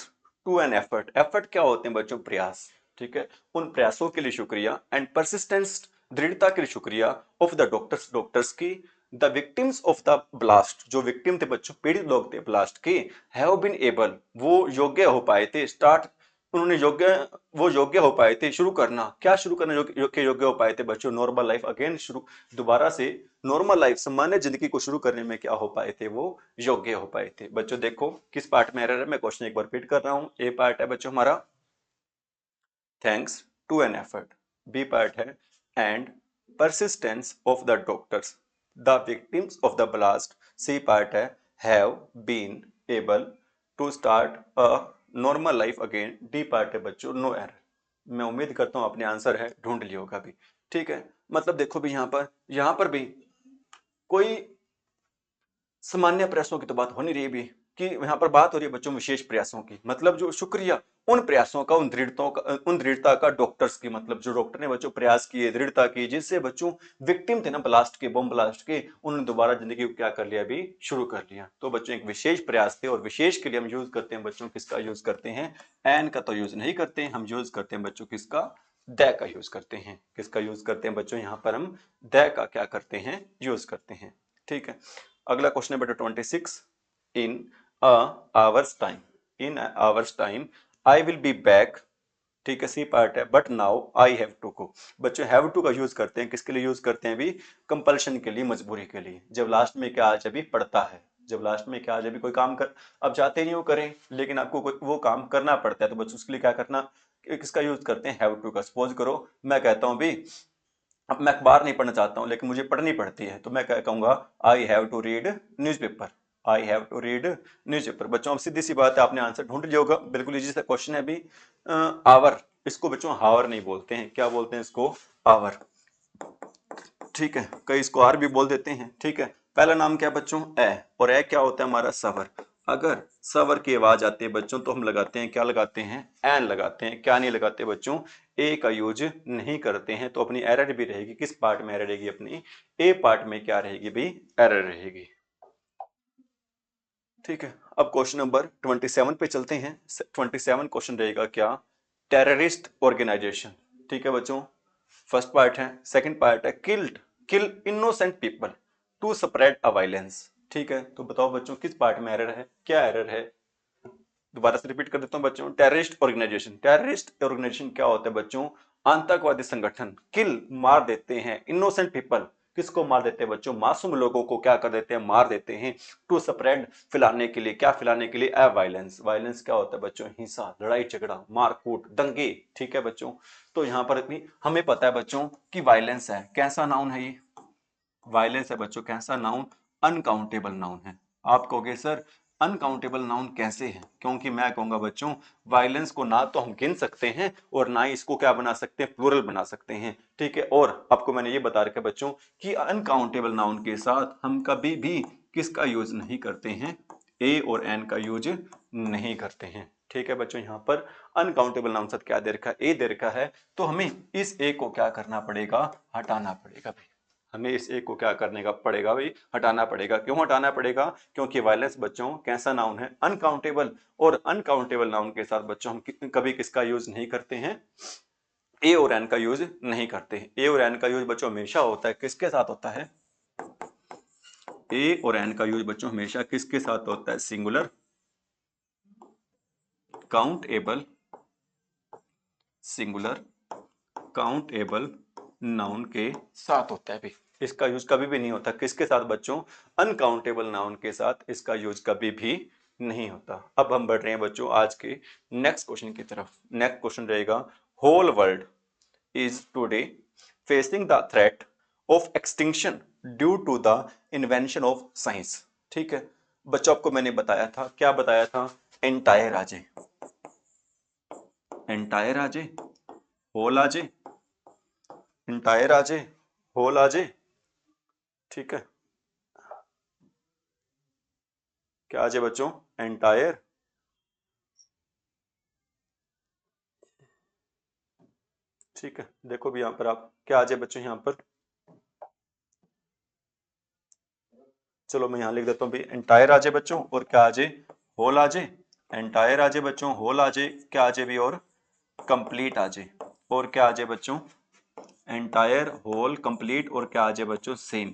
to an effort. Effort क्या होते हैं बच्चों, प्रयास। ठीक है, उन प्रयासों के लिए शुक्रिया, एंड परसिस्टेंस, दृढ़ता के लिए शुक्रिया, ऑफ द डॉक्टर्स, डॉक्टर्स की, the victims of the blast, जो विक्टिम थे बच्चों, पीड़ित लोग थे ब्लास्ट के, हैव बीन एबल, वो योग्य हो पाए थे, स्टार्ट उन्होंने वो योग्य हो पाए थे शुरू करना, क्या शुरू करना योग्य हो पाए थे बच्चों? नॉर्मल लाइफ अगेन, शुरू दोबारा से नॉर्मल लाइफ, सामान्य जिंदगी को शुरू करने में क्या हो पाए थे? वो योग्य हो पाए थे। बच्चों देखो किस पार्ट में एरर है, मैं क्वेश्चन एक बार रिपीट कर रहा हूं। ए पार्ट है बच्चों हमारा thanks to an effort, B part है and persistence of the doctors the victims of the blast, C part है have been able to start a normal life again, D part है बच्चों नो एरर। मैं उम्मीद करता हूं आपने आंसर है ढूंढ लिया होगा भी। ठीक है, मतलब देखो भी यहां पर भी कोई सामान्य प्रयासों की तो बात हो नहीं रही भी, कि यहाँ पर बात हो रही है बच्चों विशेष प्रयासों की। मतलब जो शुक्रिया उन प्रयासों का, उन दृढ़ता का डॉक्टर्स की, मतलब जो डॉक्टर ने बच्चों प्रयास किए, दृढ़ता की, जिससे बच्चों विक्टिम थे ना ब्लास्ट के, बम ब्लास्ट के, उन्होंने दोबारा जिंदगी को क्या कर लिया? अभी शुरू कर लिया। तो बच्चों एक विशेष प्रयास थे, और विशेष के लिए हम यूज करते हैं बच्चों, किसका यूज करते हैं? एन का तो यूज नहीं करते हैं, हम यूज करते हैं बच्चों किसका? द का यूज करते हैं। किसका यूज करते हैं बच्चों? यहाँ पर हम द का क्या करते हैं? यूज करते हैं। ठीक है, अगला क्वेश्चन है बेटा 26। In hours time, in hours time I will be back, ठीक है, सी पार्ट है but now I have to go. बच्चों हैव टू का यूज करते हैं किसके लिए? यूज करते हैं भी कंपल्शन के लिए, मजबूरी के लिए। जब लास्ट में क्या आ जाए भी? पड़ता है। जब लास्ट में क्या आ जाए भी? कोई काम कर, अब चाहते नहीं हो करें, लेकिन आपको वो काम करना पड़ता है, तो बच्चों उसके लिए क्या करना? किसका यूज करते हैं? हैव टू का। सपोज करो मैं कहता हूं भी, अब मैं अखबार नहीं पढ़ना चाहता हूं लेकिन मुझे पढ़नी पड़ती है, तो मैं क्या कहूंगा? I have to read newspaper, I have to read newspaper. बच्चों अब सीधी सी बात है, आपने आंसर ढूंढ लिया होगा, बिल्कुल इजी सा क्वेश्चन है अभी। आवर, इसको बच्चों हावर नहीं बोलते हैं, क्या बोलते हैं इसको? आवर। ठीक है, कई इसको आर भी बोल देते हैं। ठीक है, पहला नाम क्या है बच्चों? ए, और ए क्या होता है हमारा? सवर। अगर सवर की आवाज आती है बच्चों तो हम लगाते हैं, क्या लगाते हैं? एन लगाते हैं। क्या नहीं लगाते बच्चों? ए का यूज नहीं करते हैं। तो अपनी एरर भी रहेगी किस पार्ट में? एरर रहेगी अपनी ए पार्ट में। क्या रहेगी भी? एरर रहेगी। ठीक है, अब क्वेश्चन नंबर 27 पे चलते हैं। 27 क्वेश्चन रहेगा क्या? Terrorist organization. ठीक है बच्चों, फर्स्ट पार्ट है। सेकंड पार्ट है killed, kill innocent people to spread a violence. ठीक है, तो बताओ बच्चों किस पार्ट में एरर है? क्या एरर है? दोबारा से रिपीट कर देता हूं बच्चों। टेररिस्ट ऑर्गेनाइजेशन, टेररिस्ट ऑर्गेनाइजेशन क्या होता है बच्चों? आतंकवादी संगठन। किल मार देते हैं, इनोसेंट पीपल किसको मार देते हैं बच्चों? मासूम लोगों को क्या कर देते हैं? मार देते हैं। टू स्प्रेड, फैलाने के लिए, क्या फैलाने के लिए? ए वायलेंस। वायलेंस क्या होता है बच्चों? हिंसा, लड़ाई झगड़ा, मारकूट, दंगे। ठीक है बच्चों, तो यहां पर इतनी हमें पता है बच्चों कि वायलेंस है, कैसा नाउन है ये? वायलेंस है बच्चों, कैसा नाउन? अनकाउंटेबल नाउन है। आप कहोगे सर अनकाउंटेबल नाउन कैसे है? क्योंकि मैं कहूंगा बच्चों वायलेंस को ना तो हम गिन सकते हैं और ना ही इसको क्या बना सकते हैं? प्लूरल बना सकते हैं। ठीक है, और आपको मैंने ये बता रखा है बच्चों कि अनकाउंटेबल नाउन के साथ हम कभी भी किसका यूज नहीं करते हैं? ए और एन का यूज नहीं करते हैं। ठीक है बच्चों, यहाँ पर अनकाउंटेबल नाउन साथ क्या दे रखा है? ए दे रखा है, तो हमें इस ए को क्या करना पड़ेगा? हटाना पड़ेगा भाई। हमें इस एक को क्या करने का पड़ेगा भाई? हटाना पड़ेगा। क्यों हटाना पड़ेगा? क्योंकि वायलेंस बच्चों कैसा नाउन है? अनकाउंटेबल, और अनकाउंटेबल नाउन के साथ बच्चों हम कभी किसका यूज नहीं करते हैं? ए और एन का यूज नहीं करते हैं। ए और एन का यूज बच्चों हमेशा होता है किसके साथ होता है? ए और एन का यूज बच्चों हमेशा किसके साथ होता है? Singular countable, singular countable noun के साथ होता है भी। इसका यूज कभी भी नहीं होता किसके साथ बच्चों? अनकाउंटेबल नाउन के साथ इसका यूज कभी भी नहीं होता। अब हम बढ़ रहे हैं बच्चों आज के नेक्स्ट क्वेश्चन की तरफ। नेक्स्ट क्वेश्चन रहेगा whole world is today facing the threat of extinction due to the invention of science. ठीक है बच्चों, आपको मैंने बताया था, क्या बताया था? एंटायर आजे, एंटायर आजे, होल आजे, एंटायर आजे, होल आजे। ठीक है, क्या आजे बच्चों? एंटायर। ठीक है, देखो भी यहां पर आप क्या आजे बच्चों? यहां पर चलो मैं यहां लिख देता हूं भी एंटायर आजे बच्चों, और क्या आजे? होल आजे। एंटायर आजे बच्चों, होल आजे, क्या आजे भी? और कंप्लीट आजे। और क्या आजे बच्चों? एंटायर, होल, कंप्लीट, और क्या आजे बच्चों? सेम।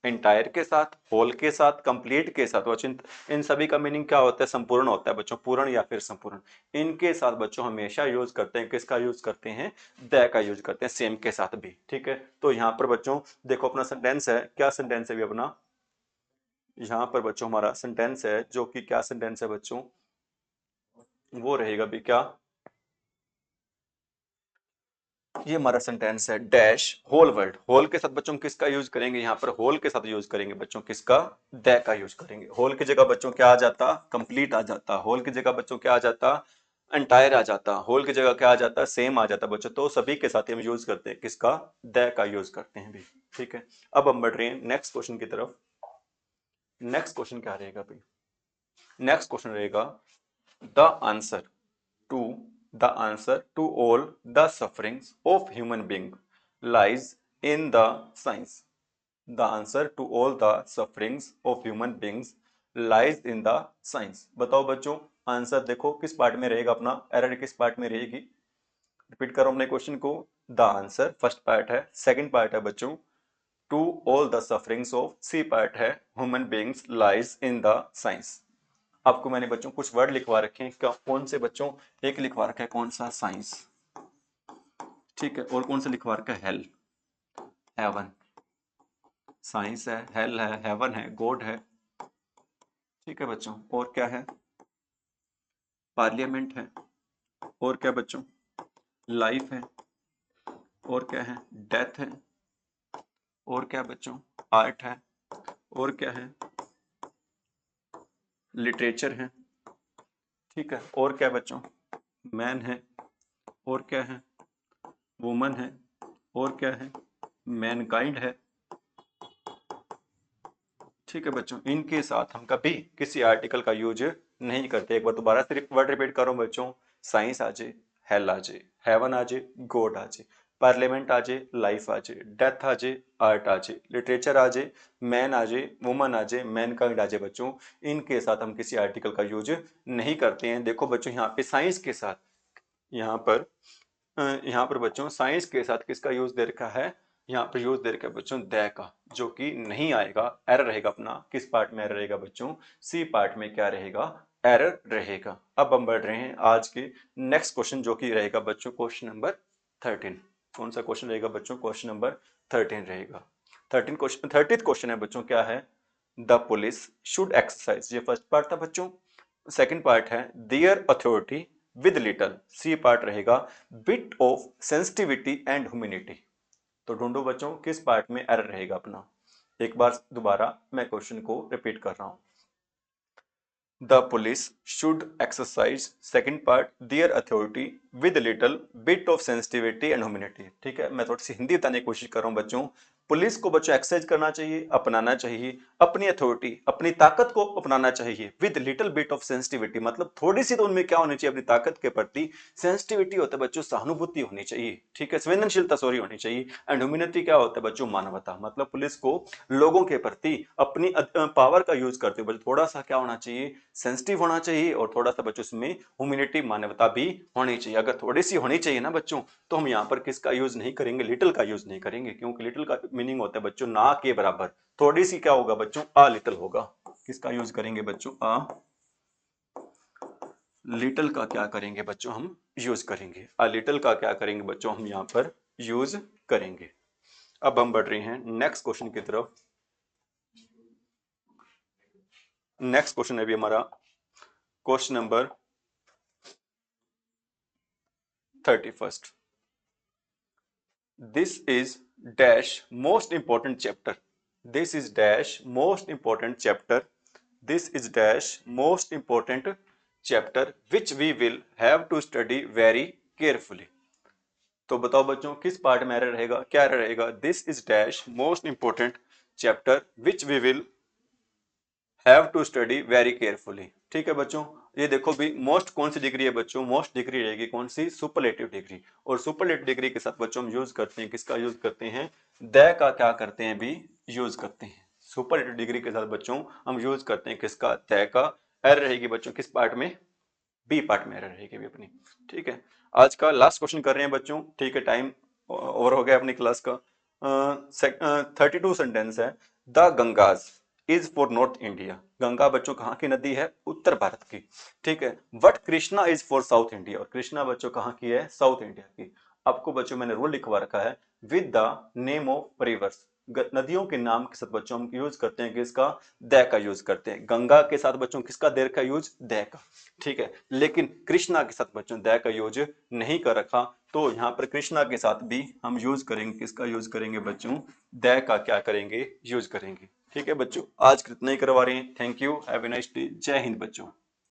इंटायर के साथ, होल के साथ, कंप्लीट के साथ बच्चों, इन सभी का मीनिंग क्या होता है? संपूर्ण होता है बच्चों, पूर्ण या फिर संपूर्ण। इनके साथ बच्चों हमेशा यूज करते हैं, किसका यूज करते हैं? द का यूज करते हैं, सेम के साथ भी। ठीक है, तो यहाँ पर बच्चों देखो अपना सेंटेंस है, क्या सेंटेंस है भी अपना? यहाँ पर बच्चों हमारा सेंटेंस है, जो कि क्या सेंटेंस है बच्चों? वो रहेगा भी क्या? ये हमारा सेंटेंस है डैश होल वर्ड। होल के साथ बच्चों किसका यूज करेंगे? यहाँ पर होल के साथ यूज करेंगे बच्चों किसका? द का यूज करेंगे। होल की जगह बच्चों क्या आ जाता? कंप्लीट आ जाता। होल की जगह बच्चों क्या आ जाता? एंटायर आ जाता। होल की जगह क्या आ जाता? सेम आ जाता बच्चों। तो सभी के साथ हम यूज करते हैं किसका? द का यूज करते हैं भी। ठीक है, अब हम बढ़ रहे हैं नेक्स्ट क्वेश्चन की तरफ। नेक्स्ट क्वेश्चन क्या रहेगा भाई? नेक्स्ट क्वेश्चन रहेगा the answer to the answer to all the sufferings of human being lies in the science. The answer to all the sufferings of human beings lies in the science. बताओ बच्चों, आंसर देखो किस पार्ट में रहेगा अपना? एरर किस पार्ट में रहेगी? रिपीट करो अपने क्वेश्चन को। द आंसर फर्स्ट पार्ट है, सेकंड पार्ट है बच्चों to all the sufferings of, C part है human beings lies in the science. आपको मैंने बच्चों कुछ वर्ड लिखवा रखे हैं, क्या कौन से बच्चों? एक लिखवा रखा है कौन सा? साइंस। ठीक है, और कौन सा लिखवा रखा है? Hell, heaven. साइंस है, हेल है, हेवन है, गॉड है। ठीक है बच्चों, और क्या है? पार्लियामेंट है। और क्या बच्चों? लाइफ है। और क्या है? डेथ है। और क्या बच्चों? आर्ट है। और क्या है? लिटरेचर है। ठीक है, और क्या बच्चों? मैन है। और क्या है? वुमन है। और क्या है? मैनकाइंड है। ठीक है बच्चों, इनके साथ हम कभी किसी आर्टिकल का यूज नहीं करते। एक बार दोबारा से वर्ड रिपीट करो बच्चों। साइंस आ जाए, हेल आ जाए, हेवन आ जाए, गॉड आ जाए, पार्लियामेंट आ जाए, लाइफ आ जाए, डेथ आ जाए, आर्ट आ जाए, लिटरेचर आ जाए, मैन आ जाए, वुमन आ जाए, मैनकाइंड आ जाए बच्चों, इनके साथ हम किसी आर्टिकल का यूज नहीं करते हैं। देखो बच्चों यहाँ पे साइंस के साथ, यहाँ पर यहाँ पर बच्चों साइंस के साथ किसका यूज दे रखा है? यहाँ पर यूज दे रखा है बच्चों द का, जो कि नहीं आएगा। एरर रहेगा अपना, किस पार्ट में एरर रहेगा बच्चों? सी पार्ट में क्या रहेगा? एरर रहेगा। अब हम बढ़ रहे हैं आज के नेक्स्ट क्वेश्चन, जो कि रहेगा बच्चों क्वेश्चन नंबर 13। कौन सा क्वेश्चन रहेगा बच्चों? क्वेश्चन नंबर 13 रहेगा। 30th क्वेश्चन है बच्चों, क्या है? द पुलिस शुड एक्सरसाइज, ये फर्स्ट पार्ट था बच्चों। सेकंड पार्ट है their authority with little, C part रहेगा bit of sensitivity and humanity. तो ढूंढो बच्चों किस पार्ट में एरर रहेगा अपना? एक बार दोबारा मैं क्वेश्चन को रिपीट कर रहा हूं। The police should exercise, second part, their authority with a little bit of sensitivity and humanity। ठीक है, मैं थोड़ी सी हिंदी बताने की कोशिश कर रहा हूँ बच्चों। पुलिस को बच्चों एक्सरसाइज करना चाहिए, अपनाना चाहिए अपनी अथॉरिटी, अपनी ताकत को अपनाना चाहिए with little bit of sensitivity, मतलब थोड़ी सी तो उनमें क्या होनी चाहिए? अपनी ताकत के प्रति सेंसिटिविटी होता है बच्चों, सहानुभूति होनी चाहिए। ठीक है, संवेदनशीलता सॉरी होनी चाहिए। एंड ह्यूमैनिटी क्या होता है बच्चों? मानवता। मतलब पुलिस को लोगों के प्रति अपनी पावर का यूज करते हुए थोड़ा सा क्या होना चाहिए? सेंसिटिव होना चाहिए, और थोड़ा सा बच्चों इसमें ह्यूमैनिटी, मानवता भी होनी चाहिए। अगर थोड़ी सी होनी चाहिए ना बच्चों, तो हम यहाँ पर किसका यूज नहीं करेंगे? लिटिल का यूज नहीं करेंगे, क्योंकि लिटिल का मीनिंग होता है बच्चों ना के बराबर। थोड़ी सी क्या होगा बच्चों? आ लिटिल होगा। किसका यूज करेंगे बच्चों? आ लिटिल का क्या करेंगे बच्चों? हम यूज करेंगे। आ लिटिल का क्या करेंगे बच्चों? हम यहाँ पर यूज करेंगे। अब हम बढ़ रहे हैं नेक्स्ट क्वेश्चन की तरफ। नेक्स्ट क्वेश्चन है भी हमारा question number 31st। This is dash most important chapter. This is dash most important chapter. This is dash most important chapter which we will have to study very carefully. तो बताओ बच्चों किस पार्ट में एरर रहेगा? क्या एरर रहेगा? This is dash most important chapter which we will have to study very carefully. ठीक है बच्चों, ये देखो भी मोस्ट कौन सी डिग्री है बच्चों? मोस्ट डिग्री रहेगी कौन सी? Superlative degree. और सुपरलेटिव डिग्री के साथ बच्चों हम यूज करते हैं किसका? यूज करते हैं द का। क्या करते हैं भी? यूज करते हैं। सुपरलेटिव डिग्री के साथ बच्चों हम यूज करते हैं किसका? द का। एरर रहेगी बच्चों किस पार्ट में? बी पार्ट में एरर रहेगी भी अपनी। ठीक है, आज का लास्ट क्वेश्चन कर रहे हैं बच्चों। ठीक है, टाइम ओवर हो गया अपनी क्लास का। 32 सेंटेंस है। The Ganges is for north India. Ganga बच्चों कहाँ की नदी है? उत्तर भारत की। ठीक है। But Krishna is for south India, और कृष्णा बच्चों कहाँ की है? साउथ इंडिया की। आपको बच्चों मैंने रूल लिखवा रखा है, with the name of reverse. नदियों के नाम के साथ बच्चों हम यूज करते हैं किसका? द का यूज करते हैं। गंगा के साथ बच्चों किसका देर का यूज? द का। ठीक है। लेकिन कृष्णा के साथ बच्चों द का यूज नहीं कर रखा, तो यहाँ पर कृष्णा के साथ भी हम यूज करेंगे, किसका यूज करेंगे बच्चों? द का क्या करेंगे? यूज करेंगे। ठीक है बच्चों, आज कितना ही करवा रहे हैं। Thank you, have a nice day. जय हिंद बच्चों।